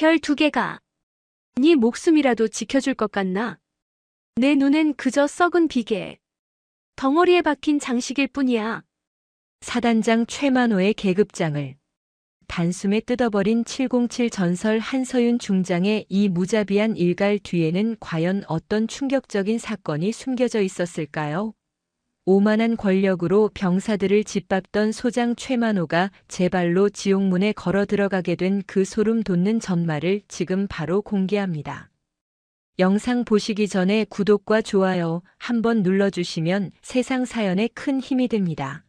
별 두 개가 네 목숨이라도 지켜줄 것 같나? 내 눈엔 그저 썩은 비계, 덩어리에 박힌 장식일 뿐이야. 사단장 최만호의 계급장을 단숨에 뜯어버린 707 전설 한서윤 중장의 이 무자비한 일갈 뒤에는 과연 어떤 충격적인 사건이 숨겨져 있었을까요? 오만한 권력으로 병사들을 짓밟던 소장 최만호가 제 발로 지옥문에 걸어 들어가게 된 그 소름 돋는 전말을 지금 바로 공개합니다. 영상 보시기 전에 구독과 좋아요 한번 눌러주시면 세상 사연에 큰 힘이 됩니다.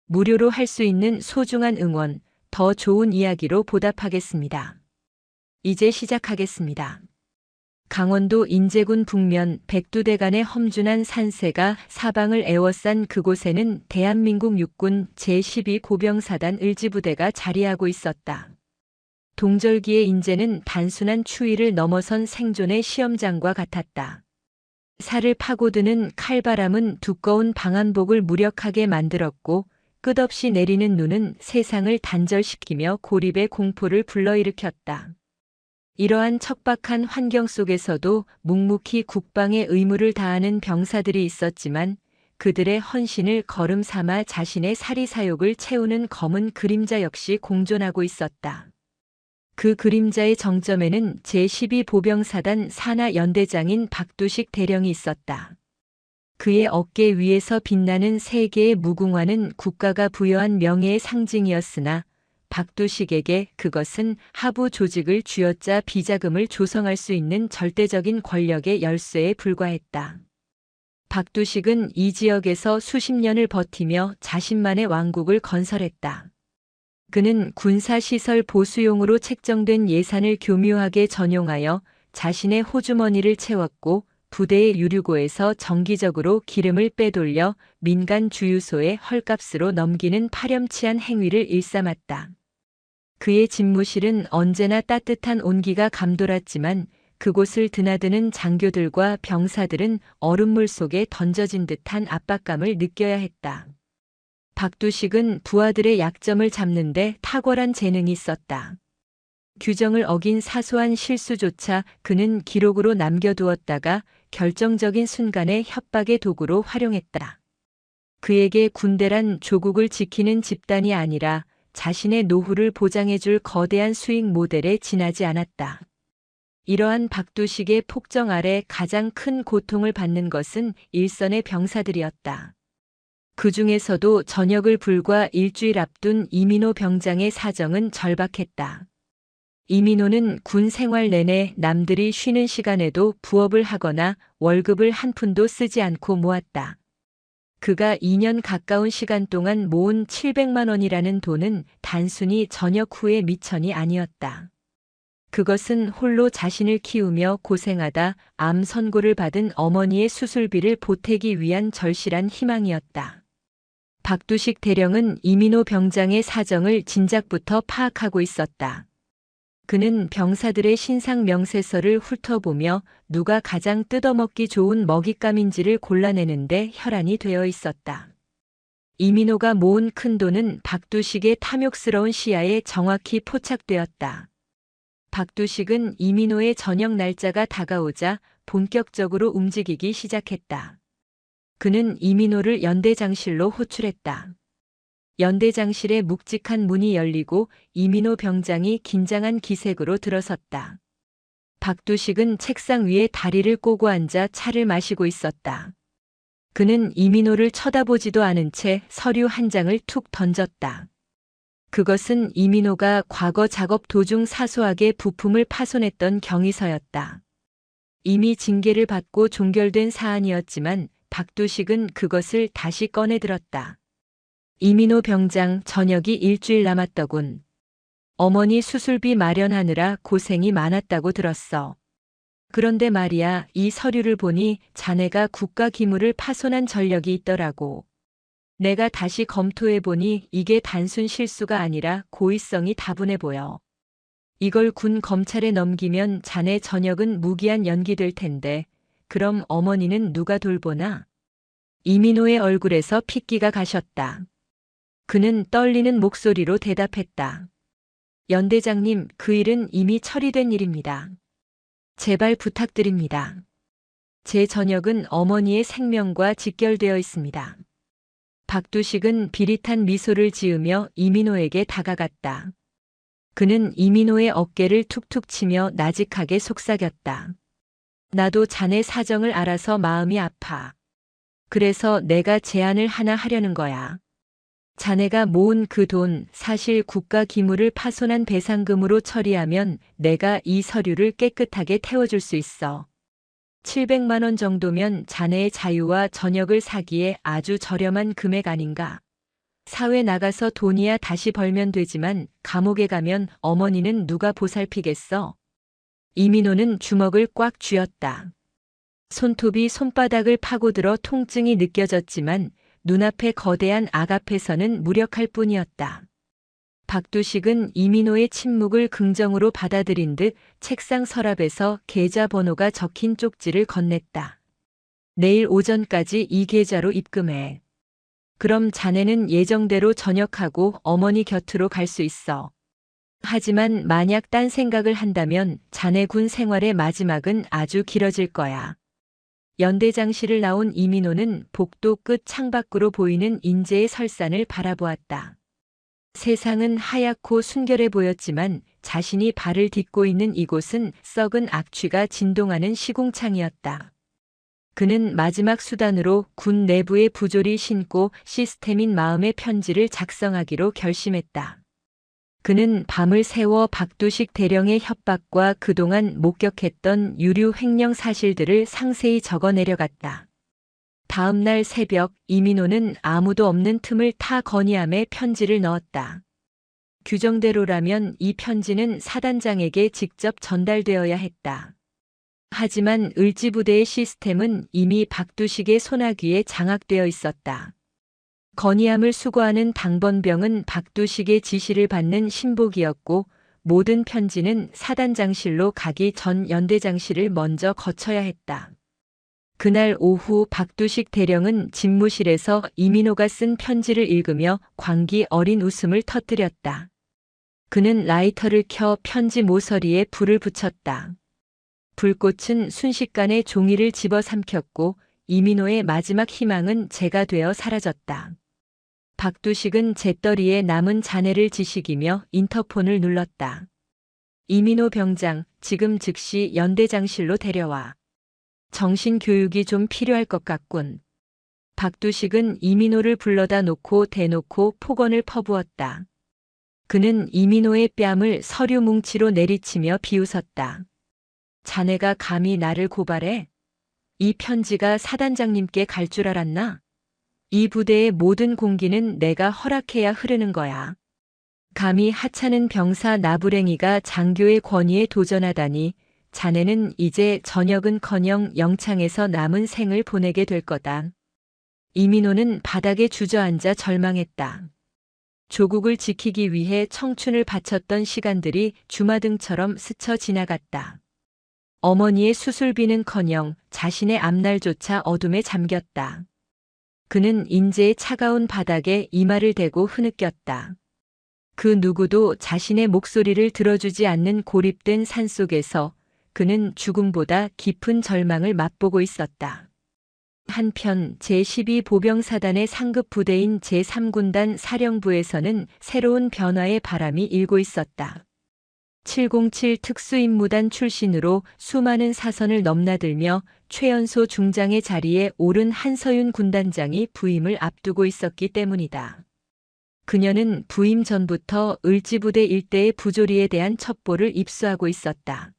무료로 할 수 있는 소중한 응원, 더 좋은 이야기로 보답하겠습니다. 이제 시작하겠습니다. 강원도 인제군 북면 백두대간의 험준한 산세가 사방을 에워싼 그곳에는 대한민국 육군 제12고병사단 을지부대가 자리하고 있었다. 동절기의 인제는 단순한 추위를 넘어선 생존의 시험장과 같았다. 살을 파고드는 칼바람은 두꺼운 방한복을 무력하게 만들었고 끝없이 내리는 눈은 세상을 단절시키며 고립의 공포를 불러일으켰다. 이러한 척박한 환경 속에서도 묵묵히 국방의 의무를 다하는 병사들이 있었지만 그들의 헌신을 거름 삼아 자신의 사리사욕을 채우는 검은 그림자 역시 공존하고 있었다. 그 그림자의 정점에는 제12보병사단 산하연대장인 박두식 대령이 있었다. 그의 어깨 위에서 빛나는 세 개의 무궁화는 국가가 부여한 명예의 상징이었으나 박두식에게 그것은 하부 조직을 쥐어짜 비자금을 조성할 수 있는 절대적인 권력의 열쇠에 불과했다. 박두식은 이 지역에서 수십 년을 버티며 자신만의 왕국을 건설했다. 그는 군사시설 보수용으로 책정된 예산을 교묘하게 전용하여 자신의 호주머니를 채웠고 부대의 유류고에서 정기적으로 기름을 빼돌려 민간 주유소에 헐값으로 넘기는 파렴치한 행위를 일삼았다. 그의 집무실은 언제나 따뜻한 온기가 감돌았지만 그곳을 드나드는 장교들과 병사들은 얼음물 속에 던져진 듯한 압박감을 느껴야 했다. 박두식은 부하들의 약점을 잡는데 탁월한 재능이 있었다. 규정을 어긴 사소한 실수조차 그는 기록으로 남겨두었다가 결정적인 순간에 협박의 도구로 활용했다. 그에게 군대란 조국을 지키는 집단이 아니라 자신의 노후를 보장해줄 거대한 수익 모델에 지나지 않았다. 이러한 박두식의 폭정 아래 가장 큰 고통을 받는 것은 일선의 병사들이었다. 그 중에서도 전역을 불과 일주일 앞둔 이민호 병장의 사정은 절박했다. 이민호는 군 생활 내내 남들이 쉬는 시간에도 부업을 하거나 월급을 한 푼도 쓰지 않고 모았다. 그가 2년 가까운 시간 동안 모은 700만 원이라는 돈은 단순히 전역 후의 미천이 아니었다. 그것은 홀로 자신을 키우며 고생하다 암 선고를 받은 어머니의 수술비를 보태기 위한 절실한 희망이었다. 박두식 대령은 이민호 병장의 사정을 진작부터 파악하고 있었다. 그는 병사들의 신상 명세서를 훑어보며 누가 가장 뜯어먹기 좋은 먹잇감인지를 골라내는데 혈안이 되어 있었다. 이민호가 모은 큰 돈은 박두식의 탐욕스러운 시야에 정확히 포착되었다. 박두식은 이민호의 전역 날짜가 다가오자 본격적으로 움직이기 시작했다. 그는 이민호를 연대장실로 호출했다. 연대장실의 묵직한 문이 열리고 이민호 병장이 긴장한 기색으로 들어섰다. 박두식은 책상 위에 다리를 꼬고 앉아 차를 마시고 있었다. 그는 이민호를 쳐다보지도 않은 채 서류 한 장을 툭 던졌다. 그것은 이민호가 과거 작업 도중 사소하게 부품을 파손했던 경위서였다. 이미 징계를 받고 종결된 사안이었지만 박두식은 그것을 다시 꺼내들었다. 이민호 병장 전역이 일주일 남았더군. 어머니 수술비 마련하느라 고생이 많았다고 들었어. 그런데 말이야, 이 서류를 보니 자네가 국가 기물을 파손한 전력이 있더라고. 내가 다시 검토해보니 이게 단순 실수가 아니라 고의성이 다분해 보여. 이걸 군 검찰에 넘기면 자네 전역은 무기한 연기될 텐데 그럼 어머니는 누가 돌보나? 이민호의 얼굴에서 핏기가 가셨다. 그는 떨리는 목소리로 대답했다. 연대장님, 그 일은 이미 처리된 일입니다. 제발 부탁드립니다. 제 저녁은 어머니의 생명과 직결되어 있습니다. 박두식은 비릿한 미소를 지으며 이민호에게 다가갔다. 그는 이민호의 어깨를 툭툭 치며 나직하게 속삭였다. 나도 자네 사정을 알아서 마음이 아파. 그래서 내가 제안을 하나 하려는 거야. 자네가 모은 그 돈 사실 국가 기물을 파손한 배상금으로 처리하면 내가 이 서류를 깨끗하게 태워줄 수 있어. 700만 원 정도면 자네의 자유와 저녁을 사기에 아주 저렴한 금액 아닌가. 사회 나가서 돈이야 다시 벌면 되지만 감옥에 가면 어머니는 누가 보살피겠어? 이민호는 주먹을 꽉 쥐었다. 손톱이 손바닥을 파고들어 통증이 느껴졌지만 눈앞의 거대한 악 앞에서는 무력할 뿐이었다. 박두식은 이민호의 침묵을 긍정으로 받아들인 듯 책상 서랍에서 계좌번호가 적힌 쪽지를 건넸다. 내일 오전까지 이 계좌로 입금해. 그럼 자네는 예정대로 전역하고 어머니 곁으로 갈 수 있어. 하지만 만약 딴 생각을 한다면 자네 군 생활의 마지막은 아주 길어질 거야. 연대장실을 나온 이민호는 복도 끝 창밖으로 보이는 인제의 설산을 바라보았다. 세상은 하얗고 순결해 보였지만 자신이 발을 딛고 있는 이곳은 썩은 악취가 진동하는 시궁창이었다. 그는 마지막 수단으로 군 내부의 부조리 신고 시스템인 마음의 편지를 작성하기로 결심했다. 그는 밤을 새워 박두식 대령의 협박과 그동안 목격했던 유류 횡령 사실들을 상세히 적어 내려갔다. 다음 날 새벽 이민호는 아무도 없는 틈을 타 건의함에 편지를 넣었다. 규정대로라면 이 편지는 사단장에게 직접 전달되어야 했다. 하지만 을지부대의 시스템은 이미 박두식의 손아귀에 장악되어 있었다. 건의함을 수거하는 당번병은 박두식의 지시를 받는 신복이었고 모든 편지는 사단장실로 가기 전 연대장실을 먼저 거쳐야 했다. 그날 오후 박두식 대령은 집무실에서 이민호가 쓴 편지를 읽으며 광기 어린 웃음을 터뜨렸다. 그는 라이터를 켜 편지 모서리에 불을 붙였다. 불꽃은 순식간에 종이를 집어삼켰고 이민호의 마지막 희망은 재가 되어 사라졌다. 박두식은 재떨이에 남은 잔해를 지식이며 인터폰을 눌렀다. 이민호 병장, 지금 즉시 연대장실로 데려와. 정신교육이 좀 필요할 것 같군. 박두식은 이민호를 불러다 놓고 대놓고 폭언을 퍼부었다. 그는 이민호의 뺨을 서류 뭉치로 내리치며 비웃었다. 자네가 감히 나를 고발해? 이 편지가 사단장님께 갈 줄 알았나? 이 부대의 모든 공기는 내가 허락해야 흐르는 거야. 감히 하찮은 병사 나부랭이가 장교의 권위에 도전하다니 자네는 이제 전역은커녕 영창에서 남은 생을 보내게 될 거다. 이민호는 바닥에 주저앉아 절망했다. 조국을 지키기 위해 청춘을 바쳤던 시간들이 주마등처럼 스쳐 지나갔다. 어머니의 수술비는커녕 자신의 앞날조차 어둠에 잠겼다. 그는 인제의 차가운 바닥에 이마를 대고 흐느꼈다. 그 누구도 자신의 목소리를 들어주지 않는 고립된 산속에서 그는 죽음보다 깊은 절망을 맛보고 있었다. 한편 제12보병사단의 상급 부대인 제3군단 사령부에서는 새로운 변화의 바람이 일고 있었다. 707 특수임무단 출신으로 수많은 사선을 넘나들며 최연소 중장의 자리에 오른 한서윤 군단장이 부임을 앞두고 있었기 때문이다. 그녀는 부임 전부터 을지부대 일대의 부조리에 대한 첩보를 입수하고 있었다.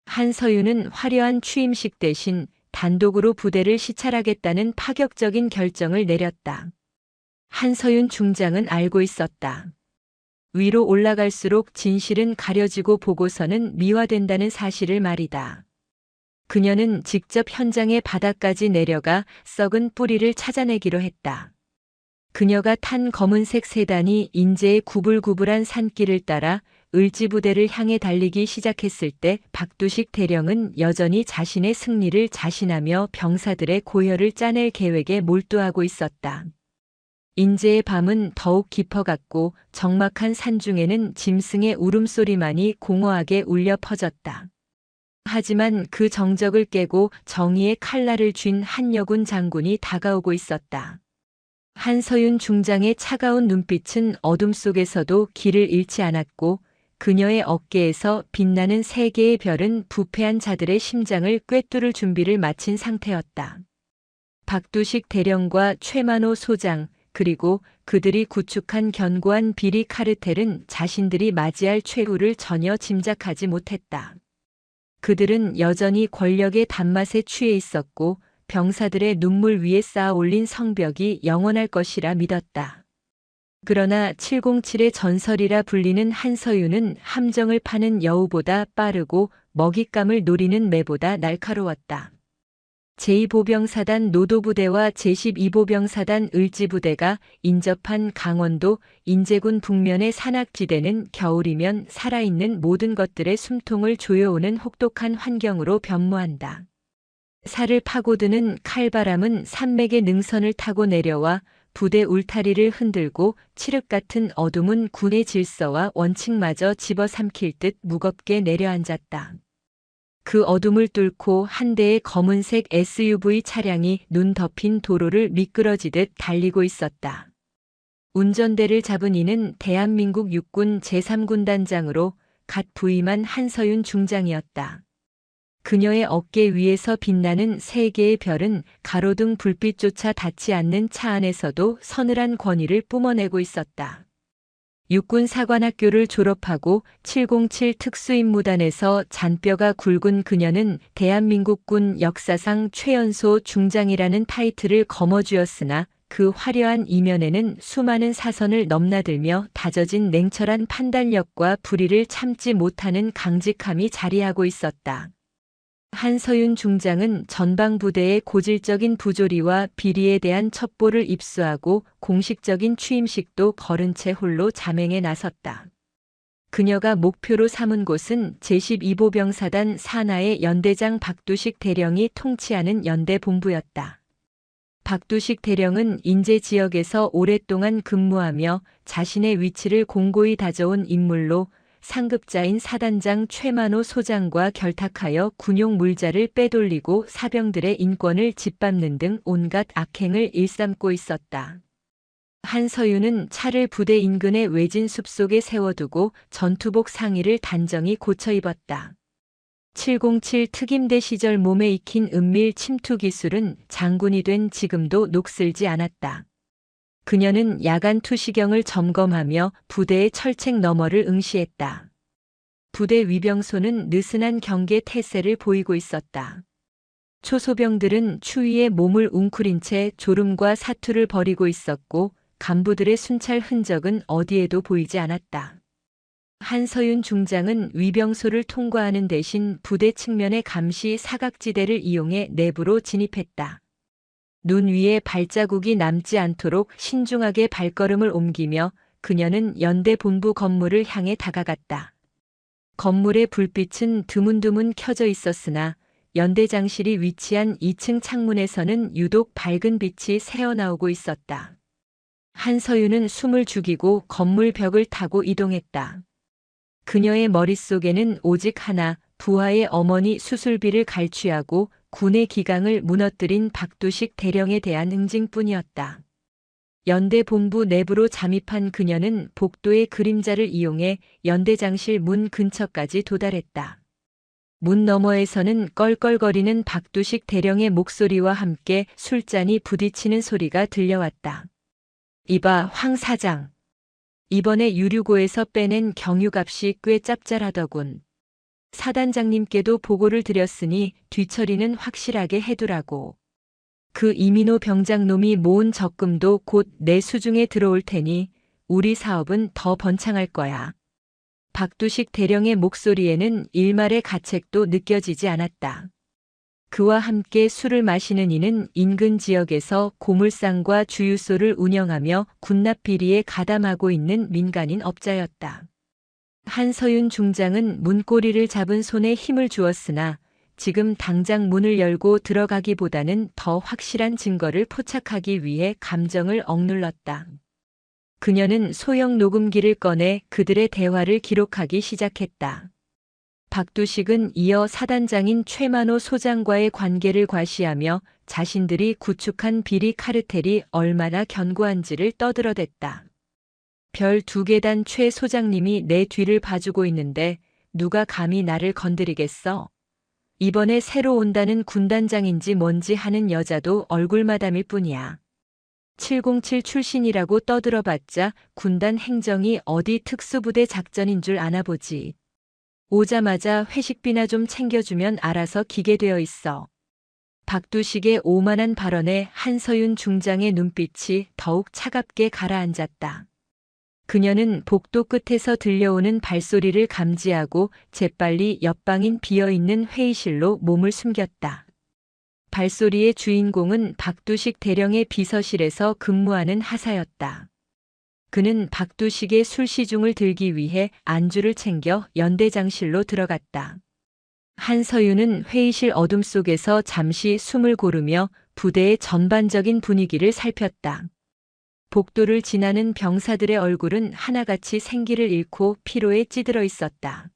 한서윤은 화려한 취임식 대신 단독으로 부대를 시찰하겠다는 파격적인 결정을 내렸다. 한서윤 중장은 알고 있었다. 위로 올라갈수록 진실은 가려지고 보고서는 미화된다는 사실을 말이다. 그녀는 직접 현장의 바닥까지 내려가 썩은 뿌리를 찾아내기로 했다. 그녀가 탄 검은색 세단이 인제의 구불구불한 산길을 따라 을지부대를 향해 달리기 시작했을 때 박두식 대령은 여전히 자신의 승리를 자신하며 병사들의 고열을 짜낼 계획에 몰두하고 있었다. 인제의 밤은 더욱 깊어갔고 적막한 산중에는 짐승의 울음소리만이 공허하게 울려 퍼졌다. 하지만 그 정적을 깨고 정의의 칼날을 쥔 한여군 장군이 다가오고 있었다. 한서윤 중장의 차가운 눈빛은 어둠 속에서도 길을 잃지 않았고 그녀의 어깨에서 빛나는 세 개의 별은 부패한 자들의 심장을 꿰뚫을 준비를 마친 상태였다. 박두식 대령과 최만호 소장, 그리고 그들이 구축한 견고한 비리 카르텔은 자신들이 맞이할 최후를 전혀 짐작하지 못했다. 그들은 여전히 권력의 단맛에 취해 있었고 병사들의 눈물 위에 쌓아 올린 성벽이 영원할 것이라 믿었다. 그러나 707의 전설이라 불리는 한서윤은 함정을 파는 여우보다 빠르고 먹잇감을 노리는 매보다 날카로웠다. 제2보병사단 노도부대와 제12보병사단 을지부대가 인접한 강원도 인제군 북면의 산악지대는 겨울이면 살아있는 모든 것들의 숨통을 조여오는 혹독한 환경으로 변모한다. 살을 파고드는 칼바람은 산맥의 능선을 타고 내려와 부대 울타리를 흔들고 칠흑 같은 어둠은 군의 질서와 원칙마저 집어삼킬 듯 무겁게 내려앉았다. 그 어둠을 뚫고 한 대의 검은색 SUV 차량이 눈 덮인 도로를 미끄러지듯 달리고 있었다. 운전대를 잡은 이는 대한민국 육군 제3군단장으로 갓 부임한 한서윤 중장이었다. 그녀의 어깨 위에서 빛나는 세 개의 별은 가로등 불빛조차 닿지 않는 차 안에서도 서늘한 권위를 뿜어내고 있었다. 육군 사관학교를 졸업하고 707 특수임무단에서 잔뼈가 굵은 그녀는 대한민국군 역사상 최연소 중장이라는 타이틀을 거머쥐었으나 그 화려한 이면에는 수많은 사선을 넘나들며 다져진 냉철한 판단력과 불의를 참지 못하는 강직함이 자리하고 있었다. 한서윤 중장은 전방부대의 고질적인 부조리와 비리에 대한 첩보를 입수하고 공식적인 취임식도 거른 채 홀로 잠행에 나섰다. 그녀가 목표로 삼은 곳은 제12보병사단 산하의 연대장 박두식 대령이 통치하는 연대 본부였다. 박두식 대령은 인제 지역에서 오랫동안 근무하며 자신의 위치를 공고히 다져온 인물로 상급자인 사단장 최만호 소장과 결탁하여 군용 물자를 빼돌리고 사병들의 인권을 짓밟는 등 온갖 악행을 일삼고 있었다. 한서윤은 차를 부대 인근의 외진 숲속에 세워두고 전투복 상의를 단정히 고쳐 입었다. 707 특임대 시절 몸에 익힌 은밀 침투 기술은 장군이 된 지금도 녹슬지 않았다. 그녀는 야간 투시경을 점검하며 부대의 철책 너머를 응시했다. 부대 위병소는 느슨한 경계 태세를 보이고 있었다. 초소병들은 추위에 몸을 웅크린 채 졸음과 사투를 벌이고 있었고 간부들의 순찰 흔적은 어디에도 보이지 않았다. 한서윤 중장은 위병소를 통과하는 대신 부대 측면의 감시 사각지대를 이용해 내부로 진입했다. 눈 위에 발자국이 남지 않도록 신중하게 발걸음을 옮기며 그녀는 연대 본부 건물을 향해 다가갔다. 건물의 불빛은 드문드문 켜져 있었으나 연대장실이 위치한 2층 창문에서는 유독 밝은 빛이 새어나오고 있었다. 한서윤은 숨을 죽이고 건물 벽을 타고 이동했다. 그녀의 머릿속에는 오직 하나, 부하의 어머니 수술비를 갈취하고 군의 기강을 무너뜨린 박두식 대령에 대한 응징뿐이었다. 연대 본부 내부로 잠입한 그녀는 복도의 그림자를 이용해 연대장실 문 근처까지 도달했다. 문 너머에서는 껄껄거리는 박두식 대령의 목소리와 함께 술잔이 부딪히는 소리가 들려왔다. 이봐, 황 사장. 이번에 유류고에서 빼낸 경유값이 꽤 짭짤하더군. 사단장님께도 보고를 드렸으니 뒤처리는 확실하게 해두라고. 그 이민호 병장놈이 모은 적금도 곧 내 수중에 들어올 테니 우리 사업은 더 번창할 거야. 박두식 대령의 목소리에는 일말의 가책도 느껴지지 않았다. 그와 함께 술을 마시는 이는 인근 지역에서 고물상과 주유소를 운영하며 군납 비리에 가담하고 있는 민간인 업자였다. 한서윤 중장은 문고리를 잡은 손에 힘을 주었으나 지금 당장 문을 열고 들어가기보다는 더 확실한 증거를 포착하기 위해 감정을 억눌렀다. 그녀는 소형 녹음기를 꺼내 그들의 대화를 기록하기 시작했다. 박두식은 이어 사단장인 최만호 소장과의 관계를 과시하며 자신들이 구축한 비리 카르텔이 얼마나 견고한지를 떠들어댔다. 별 2계단 최 소장님이 내 뒤를 봐주고 있는데 누가 감히 나를 건드리겠어? 이번에 새로 온다는 군단장인지 뭔지 하는 여자도 얼굴마담일 뿐이야. 707 출신이라고 떠들어봤자 군단 행정이 어디 특수부대 작전인 줄 아나 보지. 오자마자 회식비나 좀 챙겨주면 알아서 기게 되어 있어. 박두식의 오만한 발언에 한서윤 중장의 눈빛이 더욱 차갑게 가라앉았다. 그녀는 복도 끝에서 들려오는 발소리를 감지하고 재빨리 옆방인 비어있는 회의실로 몸을 숨겼다. 발소리의 주인공은 박두식 대령의 비서실에서 근무하는 하사였다. 그는 박두식의 술시중을 들기 위해 안주를 챙겨 연대장실로 들어갔다. 한서윤은 회의실 어둠 속에서 잠시 숨을 고르며 부대의 전반적인 분위기를 살폈다. 복도를 지나는 병사들의 얼굴은 하나같이 생기를 잃고 피로에 찌들어 있었다.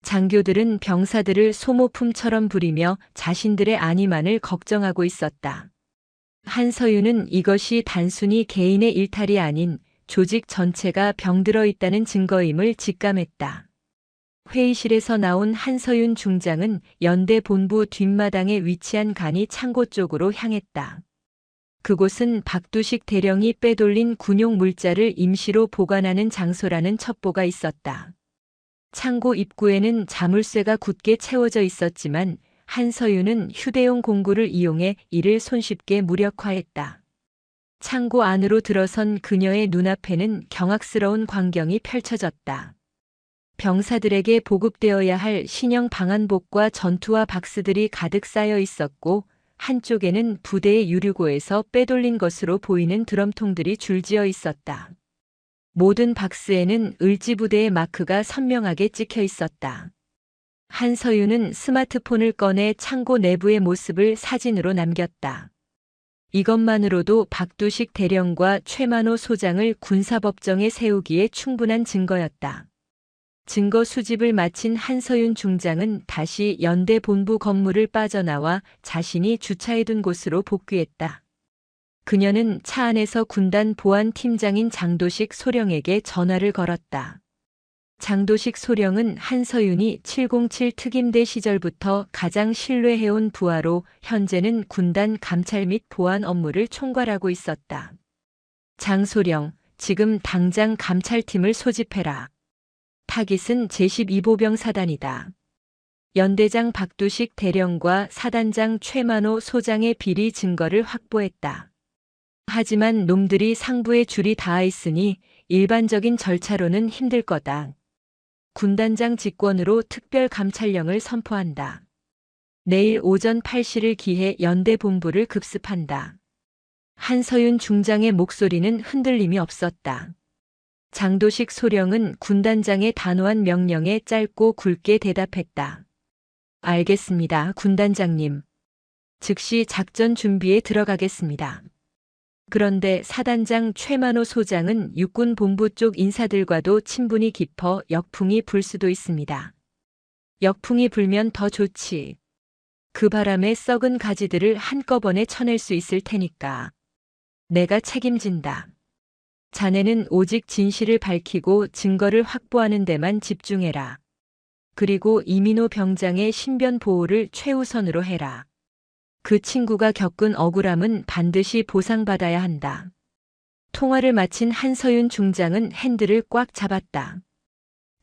장교들은 병사들을 소모품처럼 부리며 자신들의 안위만을 걱정하고 있었다. 한서윤은 이것이 단순히 개인의 일탈이 아닌 조직 전체가 병들어 있다는 증거임을 직감했다. 회의실에서 나온 한서윤 중장은 연대 본부 뒷마당에 위치한 간이 창고 쪽으로 향했다. 그곳은 박두식 대령이 빼돌린 군용 물자를 임시로 보관하는 장소라는 첩보가 있었다. 창고 입구에는 자물쇠가 굳게 채워져 있었지만 한서윤은 휴대용 공구를 이용해 이를 손쉽게 무력화했다. 창고 안으로 들어선 그녀의 눈앞에는 경악스러운 광경이 펼쳐졌다. 병사들에게 보급되어야 할 신형 방한복과 전투화 박스들이 가득 쌓여 있었고 한쪽에는 부대의 유류고에서 빼돌린 것으로 보이는 드럼통들이 줄지어 있었다. 모든 박스에는 을지부대의 마크가 선명하게 찍혀 있었다. 한서윤은 스마트폰을 꺼내 창고 내부의 모습을 사진으로 남겼다. 이것만으로도 박두식 대령과 최만호 소장을 군사법정에 세우기에 충분한 증거였다. 증거 수집을 마친 한서윤 중장은 다시 연대 본부 건물을 빠져나와 자신이 주차해둔 곳으로 복귀했다. 그녀는 차 안에서 군단 보안팀장인 장도식 소령에게 전화를 걸었다. 장도식 소령은 한서윤이 707 특임대 시절부터 가장 신뢰해온 부하로 현재는 군단 감찰 및 보안 업무를 총괄하고 있었다. 장 소령, 지금 당장 감찰팀을 소집해라. 타깃은 제12보병 사단이다. 연대장 박두식 대령과 사단장 최만호 소장의 비리 증거를 확보했다. 하지만 놈들이 상부에 줄이 닿아 있으니 일반적인 절차로는 힘들 거다. 군단장 직권으로 특별 감찰령을 선포한다. 내일 오전 8시를 기해 연대 본부를 급습한다. 한서윤 중장의 목소리는 흔들림이 없었다. 장도식 소령은 군단장의 단호한 명령에 짧고 굵게 대답했다. 알겠습니다, 군단장님. 즉시 작전 준비에 들어가겠습니다. 그런데 사단장 최만호 소장은 육군 본부 쪽 인사들과도 친분이 깊어 역풍이 불 수도 있습니다. 역풍이 불면 더 좋지. 그 바람에 썩은 가지들을 한꺼번에 쳐낼 수 있을 테니까. 내가 책임진다. 자네는 오직 진실을 밝히고 증거를 확보하는 데만 집중해라. 그리고 이민호 병장의 신변 보호를 최우선으로 해라. 그 친구가 겪은 억울함은 반드시 보상받아야 한다. 통화를 마친 한서윤 중장은 핸들을 꽉 잡았다.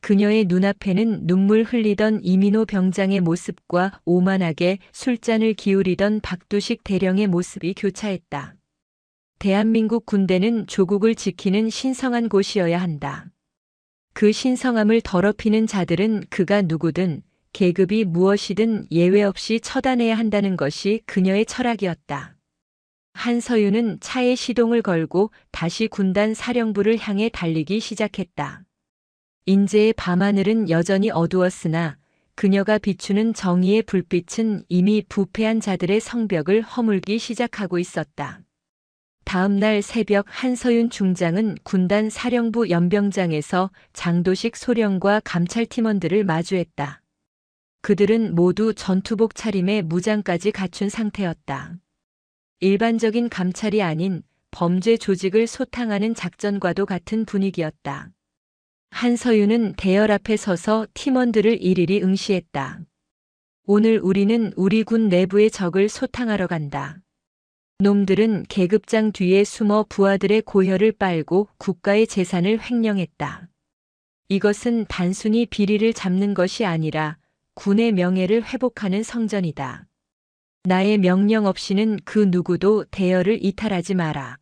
그녀의 눈앞에는 눈물 흘리던 이민호 병장의 모습과 오만하게 술잔을 기울이던 박두식 대령의 모습이 교차했다. 대한민국 군대는 조국을 지키는 신성한 곳이어야 한다. 그 신성함을 더럽히는 자들은 그가 누구든 계급이 무엇이든 예외 없이 처단해야 한다는 것이 그녀의 철학이었다. 한서윤은 차에 시동을 걸고 다시 군단 사령부를 향해 달리기 시작했다. 인제의 밤하늘은 여전히 어두웠으나 그녀가 비추는 정의의 불빛은 이미 부패한 자들의 성벽을 허물기 시작하고 있었다. 다음 날 새벽 한서윤 중장은 군단 사령부 연병장에서 장도식 소령과 감찰팀원들을 마주했다. 그들은 모두 전투복 차림에 무장까지 갖춘 상태였다. 일반적인 감찰이 아닌 범죄 조직을 소탕하는 작전과도 같은 분위기였다. 한서윤은 대열 앞에 서서 팀원들을 일일이 응시했다. 오늘 우리는 우리 군 내부의 적을 소탕하러 간다. 놈들은 계급장 뒤에 숨어 부하들의 고혈을 빨고 국가의 재산을 횡령했다. 이것은 단순히 비리를 잡는 것이 아니라 군의 명예를 회복하는 성전이다. 나의 명령 없이는 그 누구도 대열을 이탈하지 마라.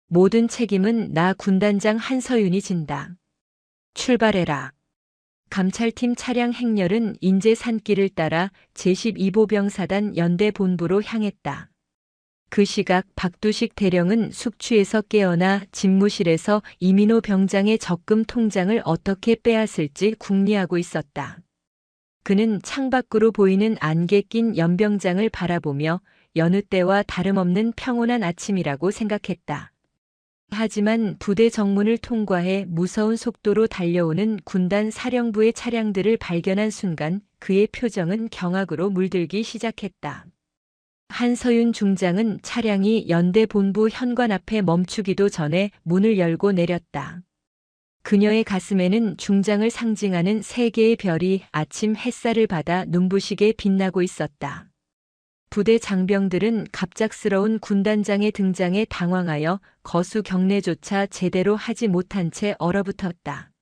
모든 책임은 나 군단장 한서윤이 진다. 출발해라. 감찰팀 차량 행렬은 인제 산길을 따라 제12보병사단 연대 본부로 향했다. 그 시각 박두식 대령은 숙취에서 깨어나 집무실에서 이민호 병장의 적금 통장을 어떻게 빼앗을지 궁리하고 있었다. 그는 창밖으로 보이는 안개 낀 연병장을 바라보며 여느 때와 다름없는 평온한 아침이라고 생각했다. 하지만 부대 정문을 통과해 무서운 속도로 달려오는 군단 사령부의 차량들을 발견한 순간 그의 표정은 경악으로 물들기 시작했다. 한서윤 중장은 차량이 연대 본부 현관 앞에 멈추기도 전에 문을 열고 내렸다. 그녀의 가슴에는 중장을 상징하는 세 개의 별이 아침 햇살을 받아 눈부시게 빛나고 있었다. 부대 장병들은 갑작스러운 군단장의 등장에 당황하여 거수 경례조차 제대로 하지 못한 채 얼어붙었다.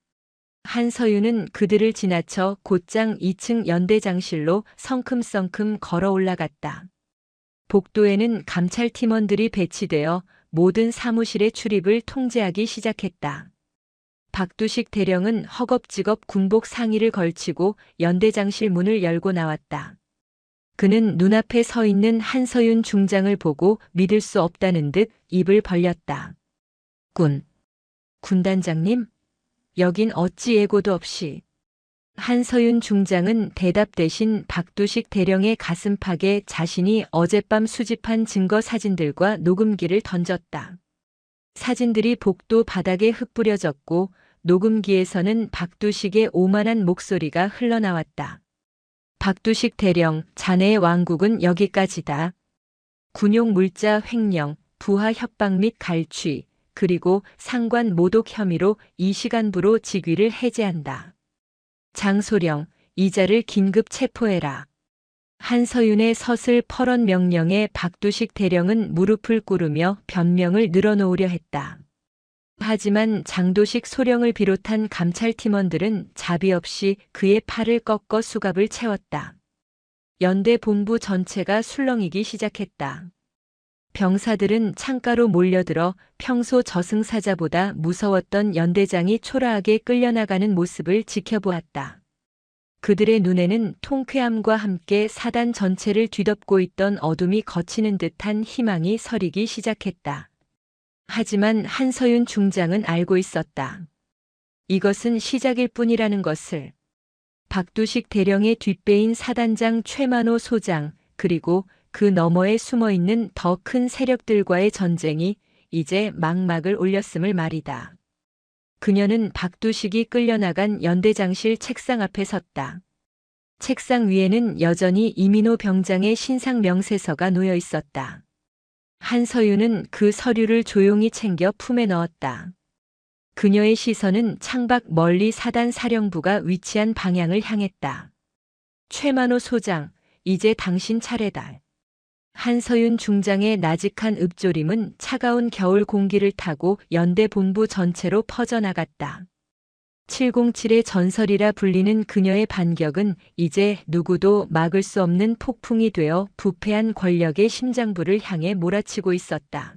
한서윤은 그들을 지나쳐 곧장 2층 연대장실로 성큼성큼 걸어 올라갔다. 복도에는 감찰팀원들이 배치되어 모든 사무실의 출입을 통제하기 시작했다. 박두식 대령은 허겁지겁 군복 상의를 걸치고 연대장실 문을 열고 나왔다. 그는 눈앞에 서 있는 한서윤 중장을 보고 믿을 수 없다는 듯 입을 벌렸다. 군단장님? 여긴 어찌 예고도 없이. 한서윤 중장은 대답 대신 박두식 대령의 가슴팍에 자신이 어젯밤 수집한 증거 사진들과 녹음기를 던졌다. 사진들이 복도 바닥에 흩뿌려졌고 녹음기에서는 박두식의 오만한 목소리가 흘러나왔다. 박두식 대령, 자네의 왕국은 여기까지다. 군용 물자 횡령, 부하 협박 및 갈취, 그리고 상관 모독 혐의로 이 시간부로 직위를 해제한다. 장소령, 이자를 긴급 체포해라. 한서윤의 서슬 퍼런 명령에 박두식 대령은 무릎을 꿇으며 변명을 늘어놓으려 했다. 하지만 장도식 소령을 비롯한 감찰팀원들은 자비 없이 그의 팔을 꺾어 수갑을 채웠다. 연대 본부 전체가 술렁이기 시작했다. 병사들은 창가로 몰려들어 평소 저승사자보다 무서웠던 연대장이 초라하게 끌려나가는 모습을 지켜보았다. 그들의 눈에는 통쾌함과 함께 사단 전체를 뒤덮고 있던 어둠이 걷히는 듯한 희망이 서리기 시작했다. 하지만 한서윤 중장은 알고 있었다. 이것은 시작일 뿐이라는 것을. 박두식 대령의 뒷배인 사단장 최만호 소장, 그리고 그 너머에 숨어있는 더 큰 세력들과의 전쟁이 이제 막막을 올렸음을 말이다. 그녀는 박두식이 끌려나간 연대장실 책상 앞에 섰다. 책상 위에는 여전히 이민호 병장의 신상 명세서가 놓여 있었다. 한서윤은 그 서류를 조용히 챙겨 품에 넣었다. 그녀의 시선은 창밖 멀리 사단 사령부가 위치한 방향을 향했다. 최만호 소장, 이제 당신 차례다. 한서윤 중장의 나직한 읍조림은 차가운 겨울 공기를 타고 연대 본부 전체로 퍼져나갔다. 707의 전설이라 불리는 그녀의 반격은 이제 누구도 막을 수 없는 폭풍이 되어 부패한 권력의 심장부를 향해 몰아치고 있었다.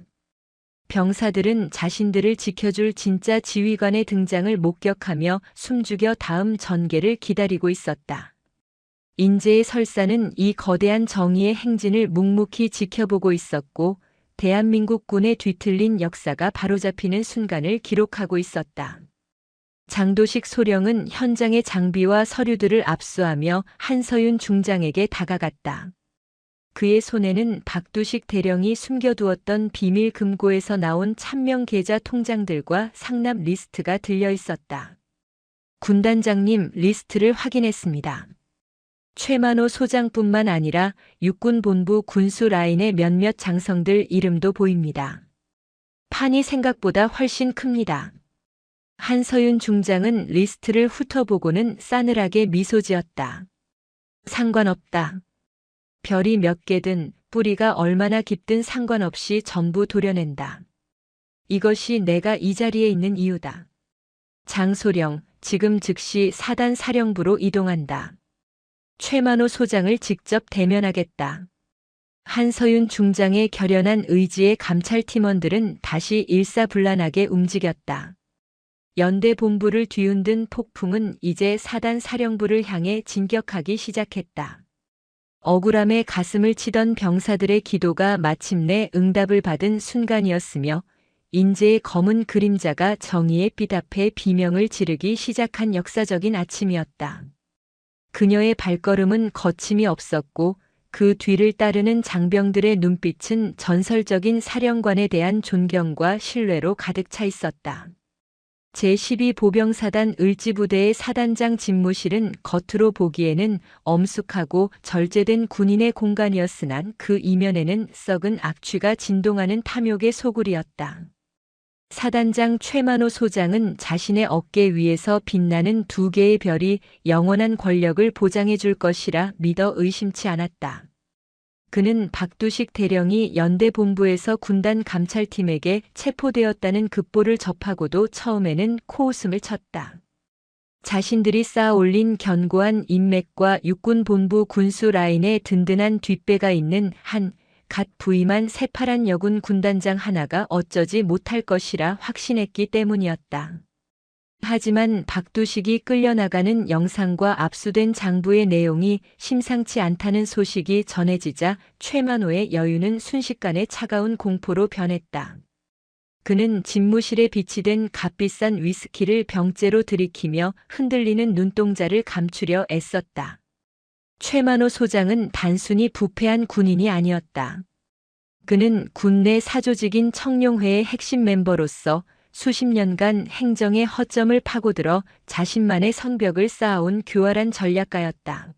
병사들은 자신들을 지켜줄 진짜 지휘관의 등장을 목격하며 숨죽여 다음 전개를 기다리고 있었다. 인제의 설사는 이 거대한 정의의 행진을 묵묵히 지켜보고 있었고 대한민국 군의 뒤틀린 역사가 바로잡히는 순간을 기록하고 있었다. 장도식 소령은 현장의 장비와 서류들을 압수하며 한서윤 중장에게 다가갔다. 그의 손에는 박두식 대령이 숨겨두었던 비밀 금고에서 나온 참명 계좌 통장들과 상납 리스트가 들려 있었다. 군단장님, 리스트를 확인했습니다. 최만호 소장뿐만 아니라 육군본부 군수 라인의 몇몇 장성들 이름도 보입니다. 판이 생각보다 훨씬 큽니다. 한서윤 중장은 리스트를 훑어보고는 싸늘하게 미소 지었다. 상관없다. 별이 몇 개든 뿌리가 얼마나 깊든 상관없이 전부 도려낸다. 이것이 내가 이 자리에 있는 이유다. 장소령, 지금 즉시 사단 사령부로 이동한다. 최만호 소장을 직접 대면하겠다. 한서윤 중장의 결연한 의지에 감찰팀원들은 다시 일사불란하게 움직였다. 연대 본부를 뒤흔든 폭풍은 이제 사단 사령부를 향해 진격하기 시작했다. 억울함에 가슴을 치던 병사들의 기도가 마침내 응답을 받은 순간이었으며 인재의 검은 그림자가 정의의 빛 앞에 비명을 지르기 시작한 역사적인 아침이었다. 그녀의 발걸음은 거침이 없었고 그 뒤를 따르는 장병들의 눈빛은 전설적인 사령관에 대한 존경과 신뢰로 가득 차 있었다. 제12보병사단 을지부대의 사단장 집무실은 겉으로 보기에는 엄숙하고 절제된 군인의 공간이었으나 그 이면에는 썩은 악취가 진동하는 탐욕의 소굴이었다. 사단장 최만호 소장은 자신의 어깨 위에서 빛나는 두 개의 별이 영원한 권력을 보장해 줄 것이라 믿어 의심치 않았다. 그는 박두식 대령이 연대 본부에서 군단 감찰팀에게 체포되었다는 급보를 접하고도 처음에는 코웃음을 쳤다. 자신들이 쌓아 올린 견고한 인맥과 육군 본부 군수 라인에 든든한 뒷배가 있는 한 갓 부임한 새파란 여군 군단장 하나가 어쩌지 못할 것이라 확신했기 때문이었다. 하지만 박두식이 끌려나가는 영상과 압수된 장부의 내용이 심상치 않다는 소식이 전해지자 최만호의 여유는 순식간에 차가운 공포로 변했다. 그는 집무실에 비치된 값비싼 위스키를 병째로 들이키며 흔들리는 눈동자를 감추려 애썼다. 최만호 소장은 단순히 부패한 군인이 아니었다. 그는 군내 사조직인 청룡회의 핵심 멤버로서 수십 년간 행정의 허점을 파고들어 자신만의 성벽을 쌓아온 교활한 전략가였다.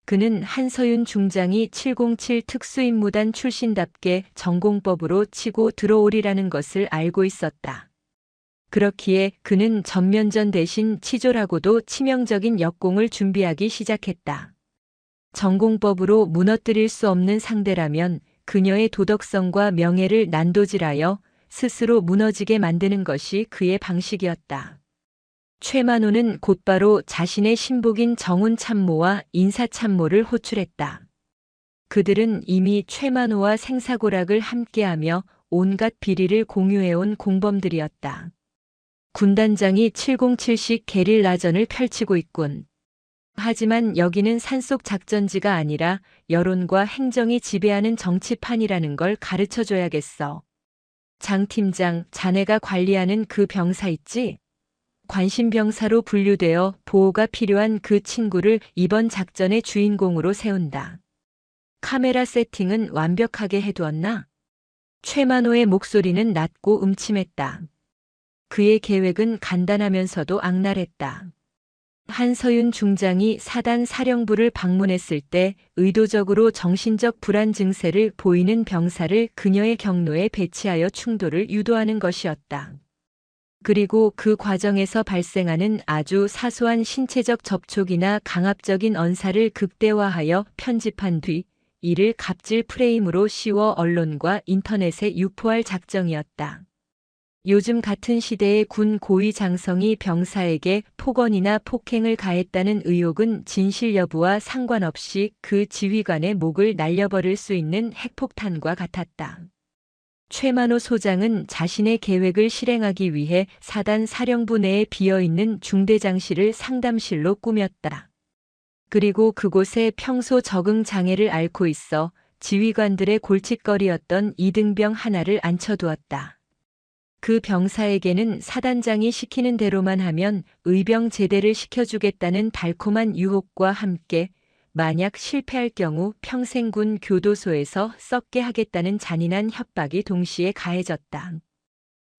그는 한서윤 중장이 707 특수임무단 출신답게 전공법으로 치고 들어오리라는 것을 알고 있었다. 그렇기에 그는 전면전 대신 치졸하고도 치명적인 역공을 준비하기 시작했다. 전공법으로 무너뜨릴 수 없는 상대라면 그녀의 도덕성과 명예를 난도질하여 스스로 무너지게 만드는 것이 그의 방식이었다. 최만호는 곧바로 자신의 신복인 정훈 참모와 인사 참모를 호출했다. 그들은 이미 최만호와 생사고락을 함께하며 온갖 비리를 공유해온 공범들이었다. 군단장이 707식 게릴라전을 펼치고 있군. 하지만 여기는 산속 작전지가 아니라 여론과 행정이 지배하는 정치판이라는 걸 가르쳐줘야겠어. 장 팀장, 자네가 관리하는 그 병사 있지? 관심병사로 분류되어 보호가 필요한 그 친구를 이번 작전의 주인공으로 세운다. 카메라 세팅은 완벽하게 해두었나? 최만호의 목소리는 낮고 음침했다. 그의 계획은 간단하면서도 악랄했다. 한서윤 중장이 사단 사령부를 방문했을 때 의도적으로 정신적 불안 증세를 보이는 병사를 그녀의 경로에 배치하여 충돌을 유도하는 것이었다. 그리고 그 과정에서 발생하는 아주 사소한 신체적 접촉이나 강압적인 언사를 극대화하여 편집한 뒤 이를 갑질 프레임으로 씌워 언론과 인터넷에 유포할 작정이었다. 요즘 같은 시대의 군 고위 장성이 병사에게 폭언이나 폭행을 가했다는 의혹은 진실 여부와 상관없이 그 지휘관의 목을 날려버릴 수 있는 핵폭탄과 같았다. 최만호 소장은 자신의 계획을 실행하기 위해 사단 사령부 내에 비어있는 중대장실을 상담실로 꾸몄다. 그리고 그곳에 평소 적응 장애를 앓고 있어 지휘관들의 골칫거리였던 이등병 하나를 앉혀두었다. 그 병사에게는 사단장이 시키는 대로만 하면 의병 제대를 시켜주겠다는 달콤한 유혹과 함께 만약 실패할 경우 평생 군 교도소에서 썩게 하겠다는 잔인한 협박이 동시에 가해졌다.